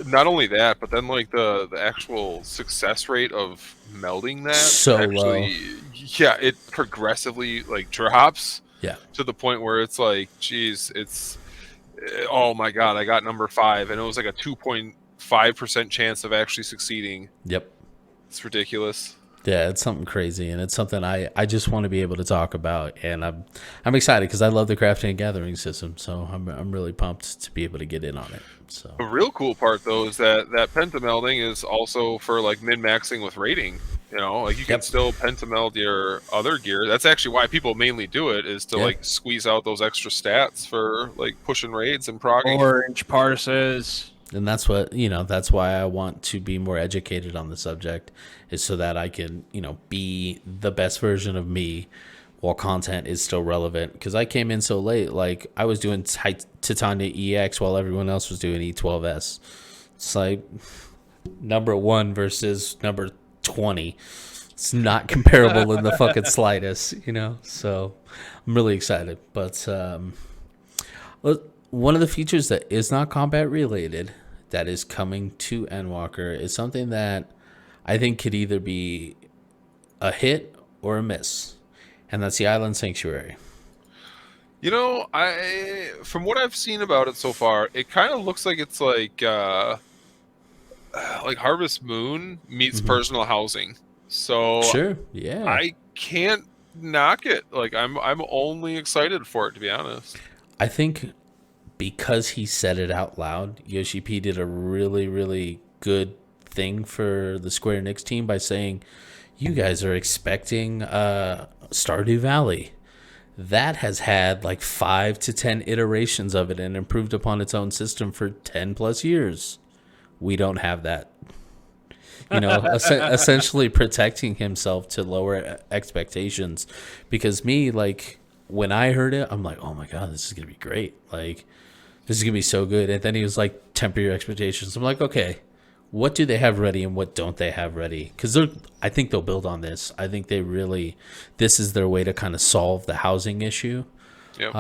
Not only that, but then like the actual success rate of melding that so actually low. Yeah, it progressively like drops. Yeah. To the point where it's like, geez, oh my god, I got number 5, and it was like a 2.5% chance of actually succeeding. Yep. It's ridiculous. Yeah, it's something crazy, and it's something I just want to be able to talk about, and I'm excited because I love the crafting and gathering system, so I'm really pumped to be able to get in on it. So The real cool part though is that pentamelding is also for like min-maxing with rating. You know, like you can still pentameld your other gear. That's actually why people mainly do it, is to like squeeze out those extra stats for like pushing raids and progging. Orange parses. And that's what, that's why I want to be more educated on the subject, is so that I can, be the best version of me while content is still relevant. Because I came in so late, like I was doing Titania EX while everyone else was doing E12S. It's like number 1 versus number 20. It's not comparable in the fucking slightest, So I'm really excited. But one of the features that is not combat related that is coming to Endwalker is something that I think could either be a hit or a miss, and that's the Island Sanctuary. From what I've seen about it so far, it kind of looks like it's like Harvest Moon meets personal housing. So sure, yeah, I can't knock it. Like I'm only excited for it, to be honest. I think because he said it out loud, Yoshi P did a really, really good thing for the Square Enix team by saying, you guys are expecting Stardew Valley. That has had like 5 to 10 iterations of it and improved upon its own system for 10 plus years. We don't have that. Essentially protecting himself to lower expectations. Because me, like, when I heard it, I'm like, oh my God, this is going to be great. Like, this is going to be so good. And then he was like, temper your expectations. I'm like, okay, what do they have ready and what don't they have ready? Because I think they'll build on this. I think this is their way to kind of solve the housing issue. Yep.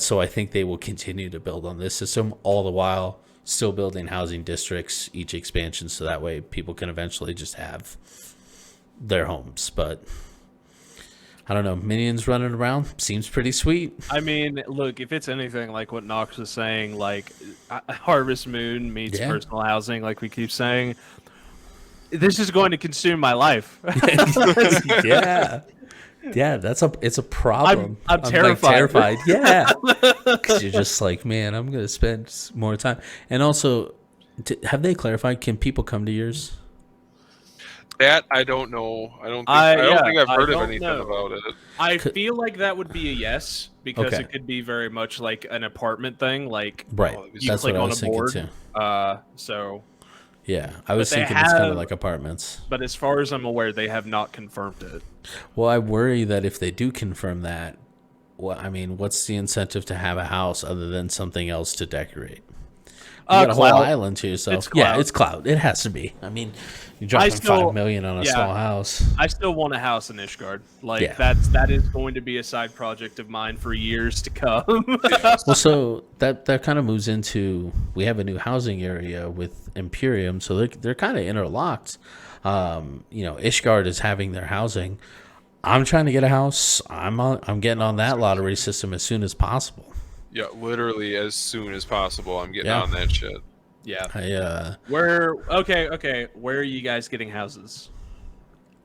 So I think they will continue to build on this system all the while still building housing districts each expansion, so that way people can eventually just have their homes. But I don't know, minions running around seems pretty sweet. I mean, look, if it's anything like what Nox was saying, like Harvest Moon meets personal housing, like we keep saying, this is going to consume my life. Yeah, it's a problem. I'm terrified. Like, terrified. Yeah, because you're just like, man, I'm gonna spend more time. And also, have they clarified? Can people come to yours? That I don't know. I don't think I've heard of anything about it. I feel like that would be a yes, because it could be very much like an apartment thing. Like, right, you that's click what I on was a board. Thinking too. So. Yeah, I was thinking it's kind of like apartments. But as far as I'm aware, they have not confirmed it. Well, I worry that if they do confirm that, what's the incentive to have a house other than something else to decorate? You got a whole island to yourself. It's cloud. It has to be. I mean, you're dropping $5 million on a small house. I still want a house in Ishgard. Like that is going to be a side project of mine for years to come. Well, so that kind of moves into, we have a new housing area with Imperium, so they're kind of interlocked. Ishgard is having their housing. I'm trying to get a house. I'm getting on that lottery system as soon as possible. Yeah, literally as soon as possible. I'm getting on that shit. Yeah. Where are you guys getting houses?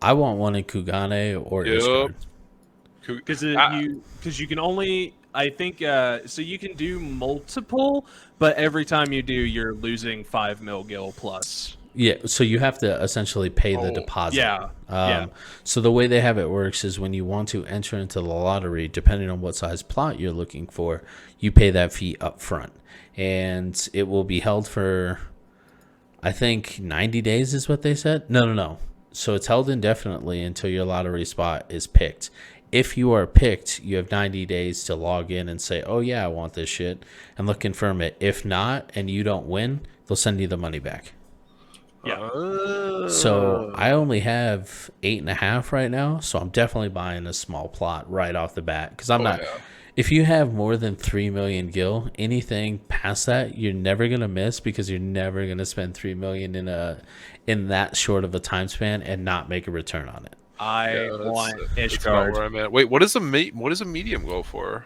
I want one in Kugane or Ishgard. Because you can only, I think, so you can do multiple, but every time you do, you're losing 5 mil gil plus. Yeah, so you have to essentially pay the deposit. Yeah. So the way they have it works is when you want to enter into the lottery, depending on what size plot you're looking for, you pay that fee up front. And it will be held for, I think, 90 days is what they said. No. So it's held indefinitely until your lottery spot is picked. If you are picked, you have 90 days to log in and say, oh yeah, I want this shit, and they'll confirm it. If not, and you don't win, they'll send you the money back. Yeah. So I only have 8.5 right now, so I'm definitely buying a small plot right off the bat, because I'm not. Yeah. If you have more than 3 million gil, anything past that, you're never gonna miss, because you're never gonna spend 3 million in that short of a time span and not make a return on it. I want that's about where Ishgard. I'm at. Wait, what does a medium go for?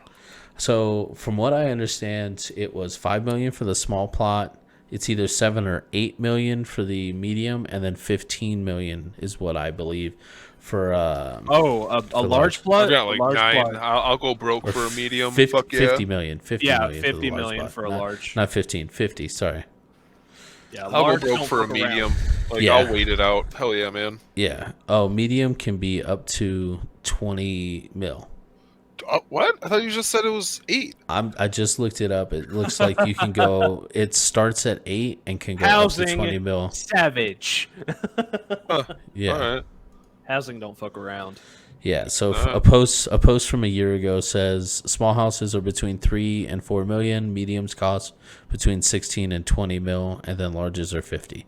So from what I understand, it was 5 million for the small plot. It's either 7 or 8 million for the medium, and then 15 million is what I believe for A for large I've plot. got A like large 9. plot. I'll go broke or for a medium. 50, Fuck yeah. 50 million. 50 Yeah, million for the 50 large million plot. for a large. Not 15, 50, sorry. Yeah, I'll go large. broke Don't for a fuck around. medium. Like Yeah. I'll wait it out. Hell yeah, man. Yeah. Oh, medium can be up to 20 mil. What? I thought you just said it was 8. I just looked it up. It looks like you can go. It starts at 8 and can go up to 20 Housing mil. savage. Huh. Yeah. All right. Housing don't fuck around. Yeah. So a post from a year ago says small houses are between 3 and 4 million. Mediums cost between 16 and 20 mil, and then larges are 50.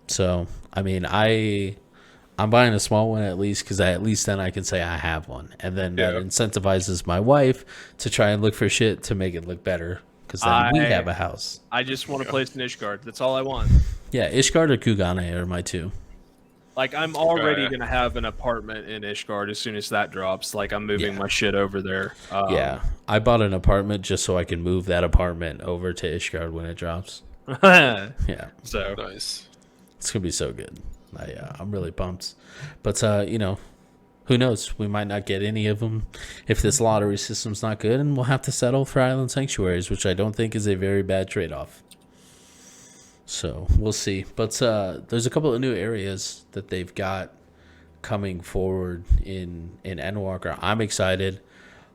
So I mean, I'm buying a small one at least because at least then I can say I have one, and then that incentivizes my wife to try and look for shit to make it look better because then we have a house. I just want to place an Ishgard. That's all I want. Yeah, Ishgard or Kugane are my two. Like, I'm already going to have an apartment in Ishgard as soon as that drops. Like, I'm moving my shit over there. Yeah, I bought an apartment just so I can move that apartment over to Ishgard when it drops. Yeah. So nice. It's going to be so good. I'm really pumped. But, who knows? We might not get any of them if this lottery system's not good, and we'll have to settle for island sanctuaries, which I don't think is a very bad trade-off. So we'll see. But there's a couple of new areas that they've got coming forward in Endwalker. I'm excited.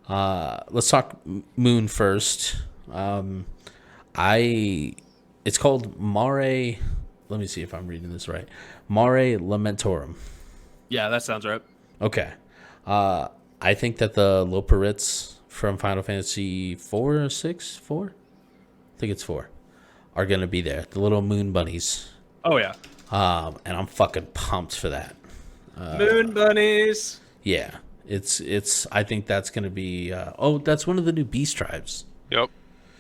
Let's talk Moon first. It's called Mare. Let me see if I'm reading this right. Mare Lamentorum. Yeah, that sounds right. Okay. I think that the Loporits from Final Fantasy 4 or 6? 4? I think it's 4. Are going to be there. The little moon bunnies. Oh, yeah. And I'm fucking pumped for that. Moon bunnies. Yeah. It's. I think that's going to be... that's one of the new beast tribes. Yep.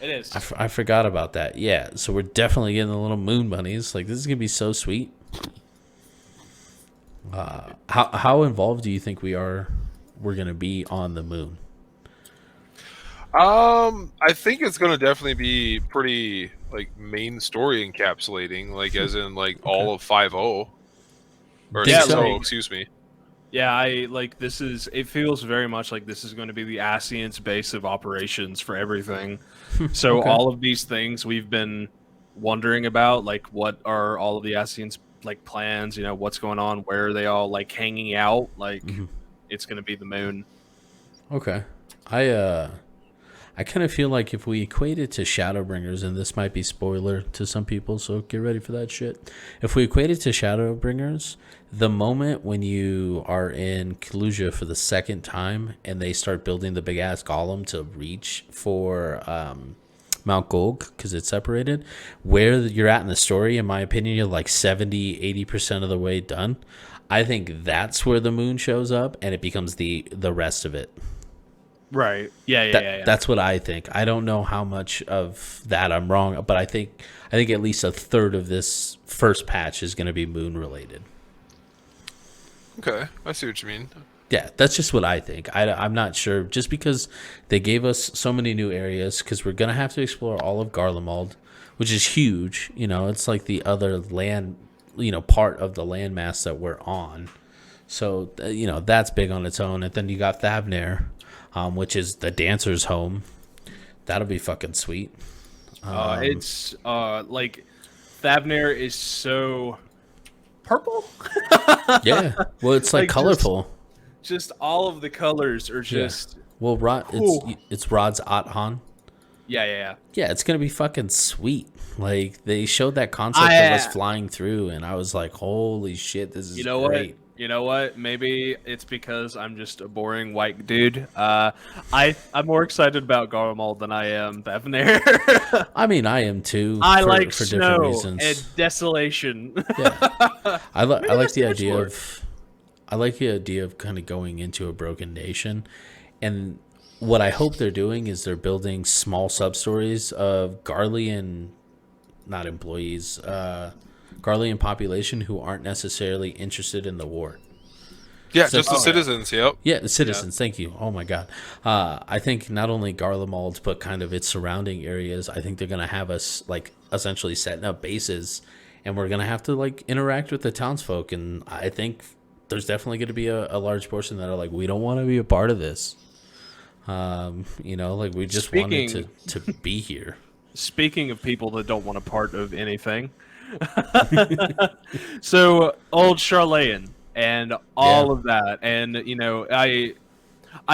It is. I forgot about that. Yeah, so we're definitely getting the little moon bunnies. Like, this is going to be so sweet. How involved do you think we're going to be on the moon? I think it's going to definitely be pretty, like, main story encapsulating, like, as in, like, all of 5.0. Or Yeah, 6.0, excuse me. Yeah, it feels very much like this is going to be the Ascient's base of operations for everything. So all of these things we've been wondering about, like, what are all of the Ascient's, like, plans, what's going on, where are they all, like, hanging out, like, it's going to be the moon. Okay. I kind of feel like if we equate it to Shadowbringers, and this might be spoiler to some people, so get ready for that shit. If we equate it to Shadowbringers, the moment when you are in Kalusia for the second time and they start building the big ass golem to reach for Mount Golg because it's separated, where you're at in the story, in my opinion, you're like 70-80% of the way done. I think that's where the moon shows up and it becomes the rest of it. Right. Yeah. That's what I think. I don't know how much of that I'm wrong, but I think at least a third of this first patch is going to be moon related. Okay, I see what you mean. Yeah, that's just what I think. I'm not sure. Just because they gave us so many new areas, because we're going to have to explore all of Garlemald, which is huge. It's like the other land, part of the landmass that we're on. So, that's big on its own. And then you got Thavnair, which is the dancer's home. That'll be fucking sweet. It's like Thavnair is so purple. Yeah, well, it's like colorful. Just all of the colors are just. Yeah. Well, it's Rod's Athan. Yeah. Yeah, it's gonna be fucking sweet. Like, they showed that concept of us flying through, and I was like, "Holy shit, this is great." You know what? Maybe it's because I'm just a boring white dude. I'm more excited about Garlemald than I am Thavnair. I mean, I am too. I for like different snow reasons. and desolation. Yeah, I like the idea of. I like the idea of kind of going into a broken nation, and what I hope they're doing is they're building small sub stories of Garlean, not employees, Garlean population who aren't necessarily interested in the war. Yeah, just the citizens, yep. Yeah, the citizens, thank you. Oh my god. I think not only Garlemald, but kind of its surrounding areas, I think they're going to have us, like, essentially setting up bases, and we're going to have to, like, interact with the townsfolk, and I think there's definitely going to be a large portion that are like, we don't want to be a part of this. You know, like, we just wanted to be here. Speaking of people that don't want a part of anything, so old Charlayan and all of that, and you know, I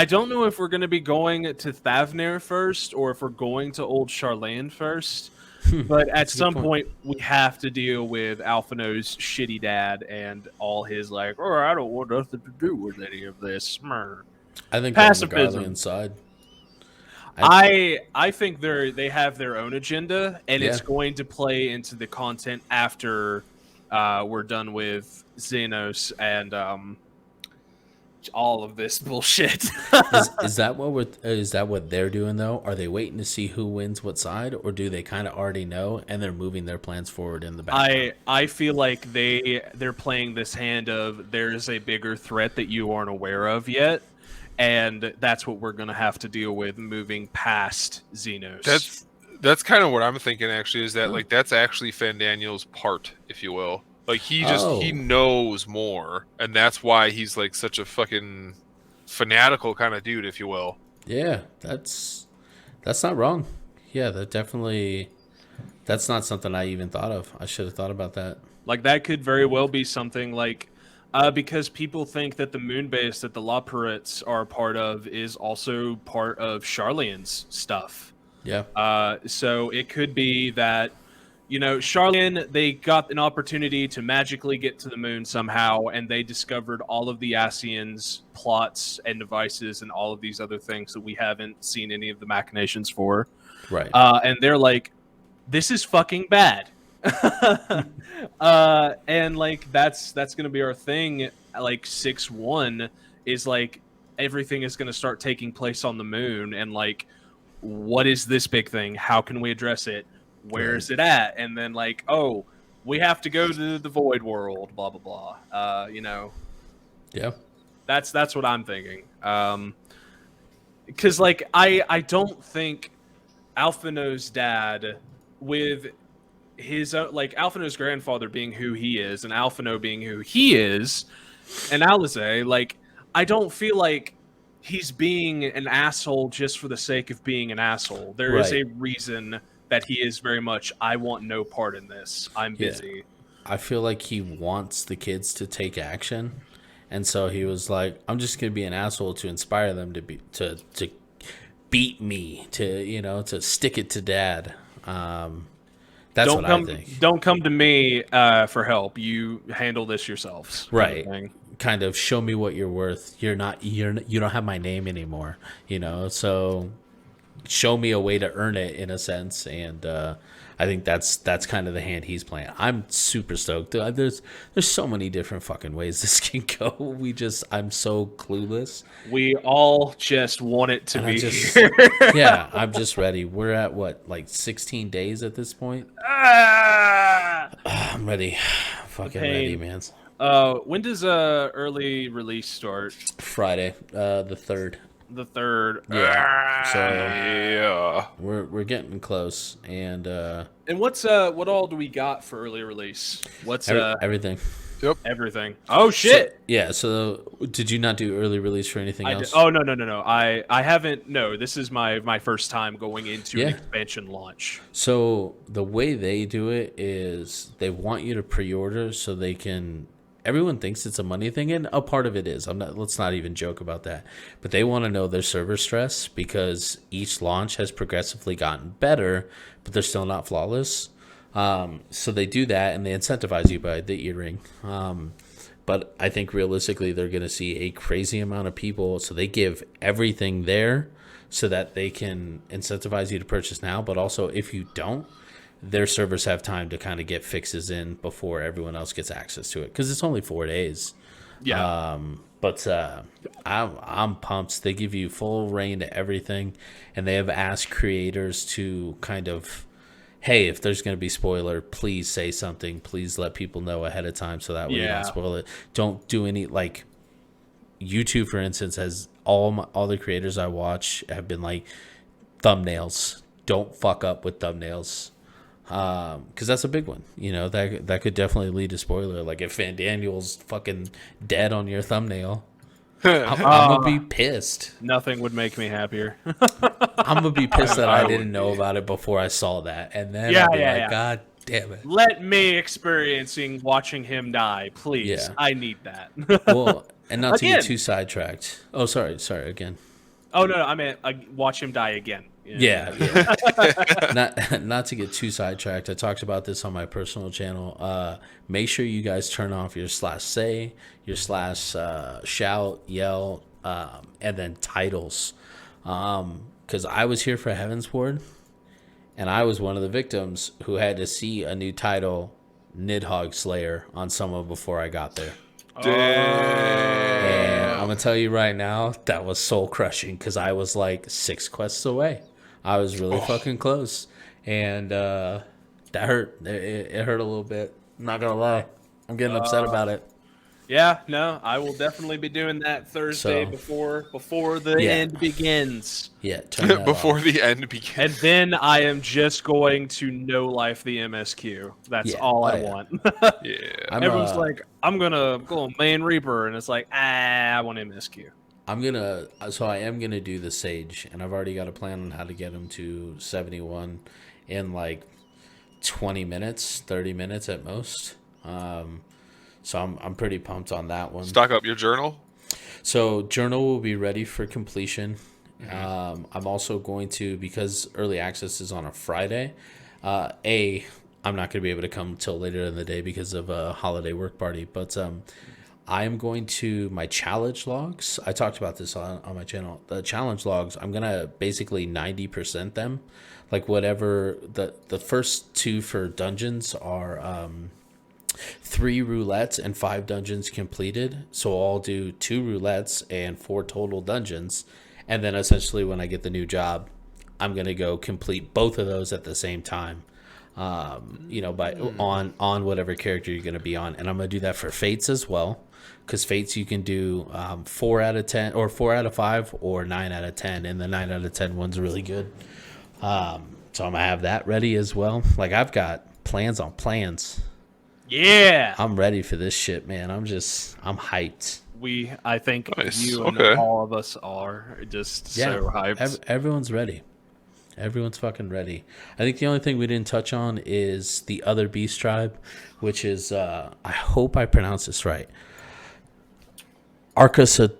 don't know if we're going to be going to Thavnir first or if we're going to old Charlayan first, but at some point we have to deal with Alphino's shitty dad and all his like, oh, I don't want nothing to do with any of this. I think pacifism on the Garlean side. I think they have their own agenda, and it's going to play into the content after we're done with Xenos and all of this bullshit. is that what they're doing though? Are they waiting to see who wins what side, or do they kind of already know and they're moving their plans forward in the background? I feel like they're playing this hand of there's a bigger threat that you aren't aware of yet. And that's what we're going to have to deal with moving past Xenos. That's kind of what I'm thinking, actually, is that, like, that's actually Fandaniel's part, if you will. Like, he knows more, and that's why he's, like, such a fucking fanatical kind of dude, if you will. Yeah, that's not wrong. Yeah, that's not something I even thought of. I should have thought about that. Like, that could very well be something like... because people think that the moon base that the Loporrits are a part of is also part of Charlayan's stuff. Yeah. So it could be that, you know, Charlayan, they got an opportunity to magically get to the moon somehow, and they discovered all of the Ascians' plots and devices and all of these other things that we haven't seen any of the machinations for. Right. And they're like, this is fucking bad. And like that's gonna be our thing. Like 6-1 is like everything is gonna start taking place on the moon, and like, what is this big thing? How can we address it? Where is it at? And then like, oh, we have to go to the void world. Blah blah blah. You know. Yeah. That's what I'm thinking. Because like I don't think Alphino's dad with his like Alphino's grandfather being who he is and Alphino being who he is and Alize, like, I don't feel like he's being an asshole just for the sake of being an asshole. There is a reason that he is very much, I want no part in this. I'm busy. I feel like he wants the kids to take action, and so he was like, I'm just gonna be an asshole to inspire them to beat me, to stick it to dad. That's what I think. Don't come to me for help. You handle this yourselves. Right. Kind of show me what you're worth. You don't have my name anymore. So show me a way to earn it in a sense. And I think that's kind of the hand he's playing. I'm super stoked. There's so many different fucking ways this can go. I'm so clueless. We all just want it to be here. Yeah, I'm just ready. We're at what, like 16 days at this point? I'm ready. Fucking ready, man. When does early release start? Friday, the 3rd. The 3rd. Yeah. So we're getting close, and what all do we got for early release? What's everything? Yep. Everything. Oh shit. So did you not do early release for anything else? Oh no. I haven't. No, this is my first time going into an expansion launch. So the way they do it is they want you to pre-order so they can. Everyone thinks it's a money thing, and a part of it is. Let's not even joke about that. But they want to know their server stress because each launch has progressively gotten better, but they're still not flawless. So they do that, and they incentivize you by the earring. But I think realistically, they're going to see a crazy amount of people, so they give everything there so that they can incentivize you to purchase now. But also, if you don't, their servers have time to kind of get fixes in before everyone else gets access to it, because it's only 4 days. Yeah. But I'm pumped. They give you full reign to everything, and they have asked creators to kind of hey, if there's going to be spoiler, please say something. Please let people know ahead of time so that way you don't spoil it. Don't do any, like, YouTube, for instance, has all the creators I watch have been like, thumbnails. Don't fuck up with thumbnails. Because that's a big one. You know, that could definitely lead to spoiler. Like, if Van Daniel's fucking dead on your thumbnail, I'm gonna be pissed. Nothing would make me happier. I'm gonna be pissed that I didn't know about it before I saw that, and then I'll be like, God damn it. Let me experiencing watching him die, please. Yeah. I need that. Well, and not to get too sidetracked. Oh, sorry, again. Oh no, I meant watch him die again. Yeah. Not to get too sidetracked. I talked about this on my personal channel. Make sure you guys turn off your /say, your shout, yell, and then titles. Because I was here for Heaven's Ward, and I was one of the victims who had to see a new title, Nidhogg Slayer, on someone before I got there. Damn. And I'm gonna tell you right now, that was soul crushing because I was like 6 quests away. I was really fucking close, and that hurt. It hurt a little bit. I'm not gonna lie. I'm getting upset about it. Yeah, no, I will definitely be doing that Thursday before the end begins. Yeah, turn that before off. the end begins. And then I am just going to no life the MSQ. That's all I want. Yeah. Everyone's like, I'm gonna go on Main Reaper, and it's like, I want MSQ. I am gonna do the Sage, and I've already got a plan on how to get him to 71 in like 20 minutes, 30 minutes at most. So I'm pretty pumped on that one. Stock up your journal. So journal will be ready for completion. I'm also going to, because early access is on a Friday. I'm not going to be able to come till later in the day because of a holiday work party, but I am going to my challenge logs. I talked about this on my channel. The challenge logs, I'm going to basically 90% them. Like whatever the first 2 for dungeons are 3 roulettes and 5 dungeons completed. So I'll do 2 roulettes and 4 total dungeons. And then essentially when I get the new job, I'm going to go complete both of those at the same time. On whatever character you're going to be on. And I'm going to do that for Fates as well. Because Fates you can do 4 out of 10 or 4 out of 5 or 9 out of 10. And the 9 out of 10 one's really good. So I'm going to have that ready as well. Like I've got plans on plans. Yeah. I'm ready for this shit, man. I'm hyped. I think you and all of us are just so hyped. Everyone's ready. Everyone's fucking ready. I think the only thing we didn't touch on is the other beast tribe, which is, I hope I pronounce this right. Arcasadora.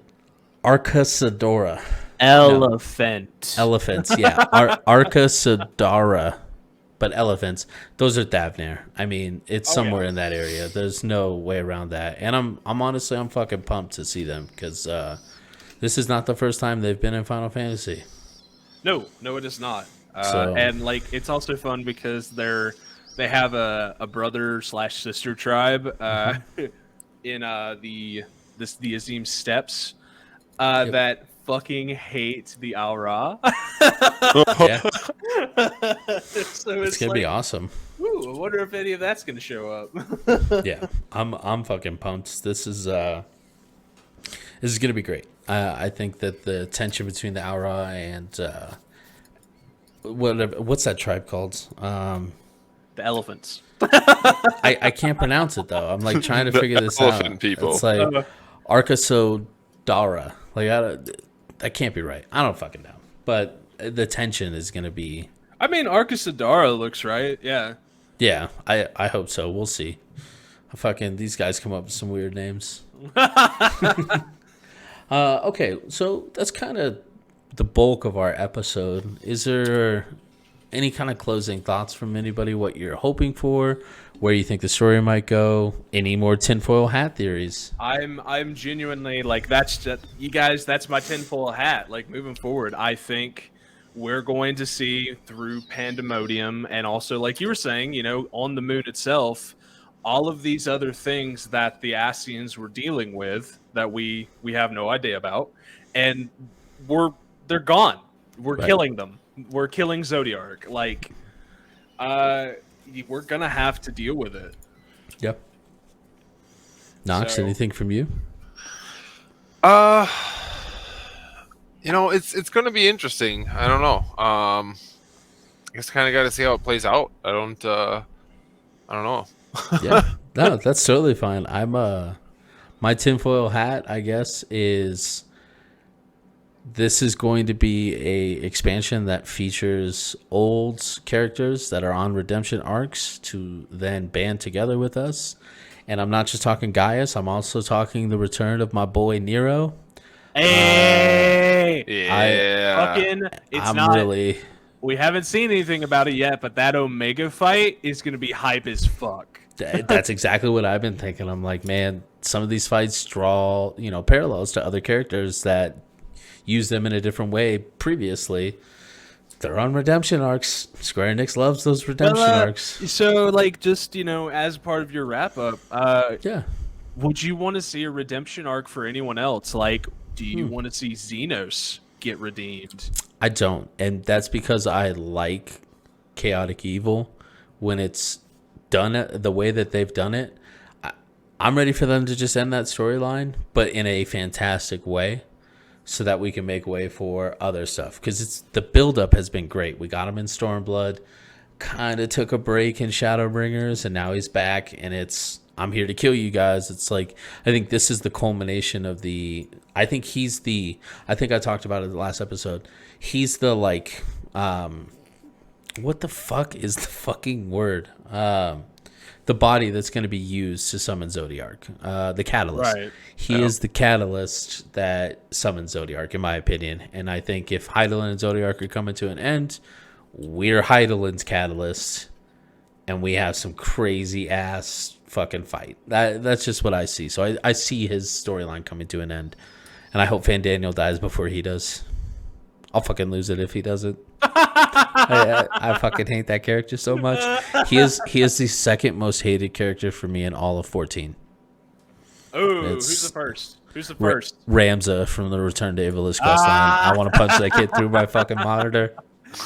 Elephant. Elephants, yeah. Arcasadora. But elephants, those are Thavnir. I mean, it's somewhere in that area. There's no way around that. And I'm honestly fucking pumped to see them because this is not the first time they've been in Final Fantasy. No, it is not. And like, it's also fun because they have a brother/sister tribe in the Azim Steppes that fucking hate the Aura. Yeah. So it's gonna be awesome. Ooh, I wonder if any of that's gonna show up. Yeah, I'm fucking pumped. This is gonna be great. I think that the tension between the Aura and what's that tribe called? The elephants. I can't pronounce it though. I'm like trying to figure this out. Elephant people. It's like Arcasodara. Like that can't be right. I don't fucking know. But the tension is gonna be. I mean, Arcasadara looks right. Yeah. Yeah, I hope so. We'll see. These guys come up with some weird names. Okay, so that's kind of the bulk of our episode. Is there any kind of closing thoughts from anybody? What you're hoping for? Where you think the story might go? Any more tinfoil hat theories? I'm genuinely like, that's just, you guys. That's my tinfoil hat. Like moving forward, I think we're going to see through Pandemonium and also, like you were saying, on the moon itself, all of these other things that the Ascians were dealing with that we have no idea about, and they're gone. We're killing them. We're killing Zodiark. Like, we're gonna have to deal with it. Yep. Knox, anything from you? It's going to be interesting. I don't know. I guess kind of got to see how it plays out. I don't know. Yeah, no, that's totally fine. My tinfoil hat, I guess, is this is going to be a expansion that features old characters that are on redemption arcs to then band together with us. And I'm not just talking Gaius, I'm also talking the return of my boy Nero. Hey, yeah, we haven't seen anything about it yet, but that Omega fight is gonna be hype as fuck. That's exactly what I've been thinking. I'm like, man, some of these fights draw, parallels to other characters that use them in a different way previously. They're on redemption arcs. Square Enix loves those redemption arcs. So, just as part of your wrap up, yeah, would you want to see a redemption arc for anyone else? Like, do you want to see Xenos get redeemed? I don't, and that's because I like chaotic evil when it's done the way that they've done it. I'm ready for them to just end that storyline, but in a fantastic way, so that we can make way for other stuff. Because the buildup has been great. We got him in Stormblood, kind of took a break in Shadowbringers, and now he's back, and it's I'm here to kill you guys. It's like, I think this is the culmination of I think I talked about it in the last episode. He's the what the fuck is the fucking word? The body that's going to be used to summon Zodiark. The catalyst. Right. He is the catalyst that summons Zodiark, in my opinion. And I think if Heidelin and Zodiark are coming to an end, we're Heidelin's catalyst, and we have some crazy ass fucking fight. That's just what I see. So I see his storyline coming to an end, and I hope Fandaniel dies before he does. I'll fucking lose it if he doesn't. I fucking hate that character so much. He is the second most hated character for me in all of 14. Oh, who's the first? Ramza from the Return to Ivalice quest line. I want to punch that kid through my fucking monitor.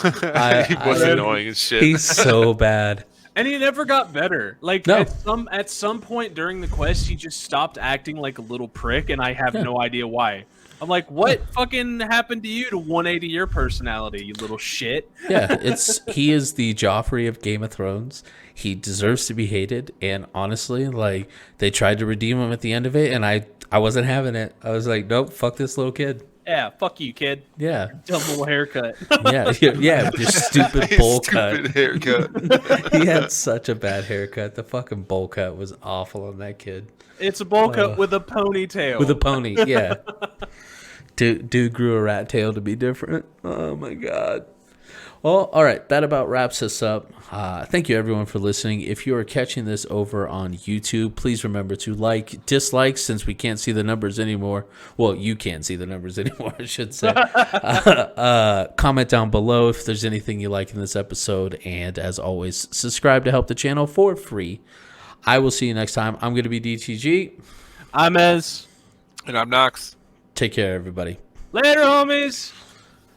He was annoying as shit. He's so bad. And he never got better. No. At some point during the quest, he just stopped acting like a little prick, and I have no idea why. I'm like, what fucking happened to you to 180 your personality, you little shit? Yeah, he is the Joffrey of Game of Thrones. He deserves to be hated, and honestly, they tried to redeem him at the end of it, and I wasn't having it. I was like, nope, fuck this little kid. Yeah, fuck you, kid. Yeah. Dumb little haircut. yeah, your stupid bowl cut. Stupid haircut. He had such a bad haircut. The fucking bowl cut was awful on that kid. It's a bowl cut with a ponytail. With a pony, yeah. Dude grew a rat tail to be different. Oh my god. Well, all right, that about wraps us up. Thank you, everyone, for listening. If you are catching this over on YouTube, please remember to dislike, since we can't see the numbers anymore. Well, you can't see the numbers anymore, I should say. Comment down below if there's anything you like in this episode. And as always, subscribe to help the channel for free. I will see you next time. I'm going to be DTG. I'm Ez. And I'm Knox. Take care, everybody. Later, homies.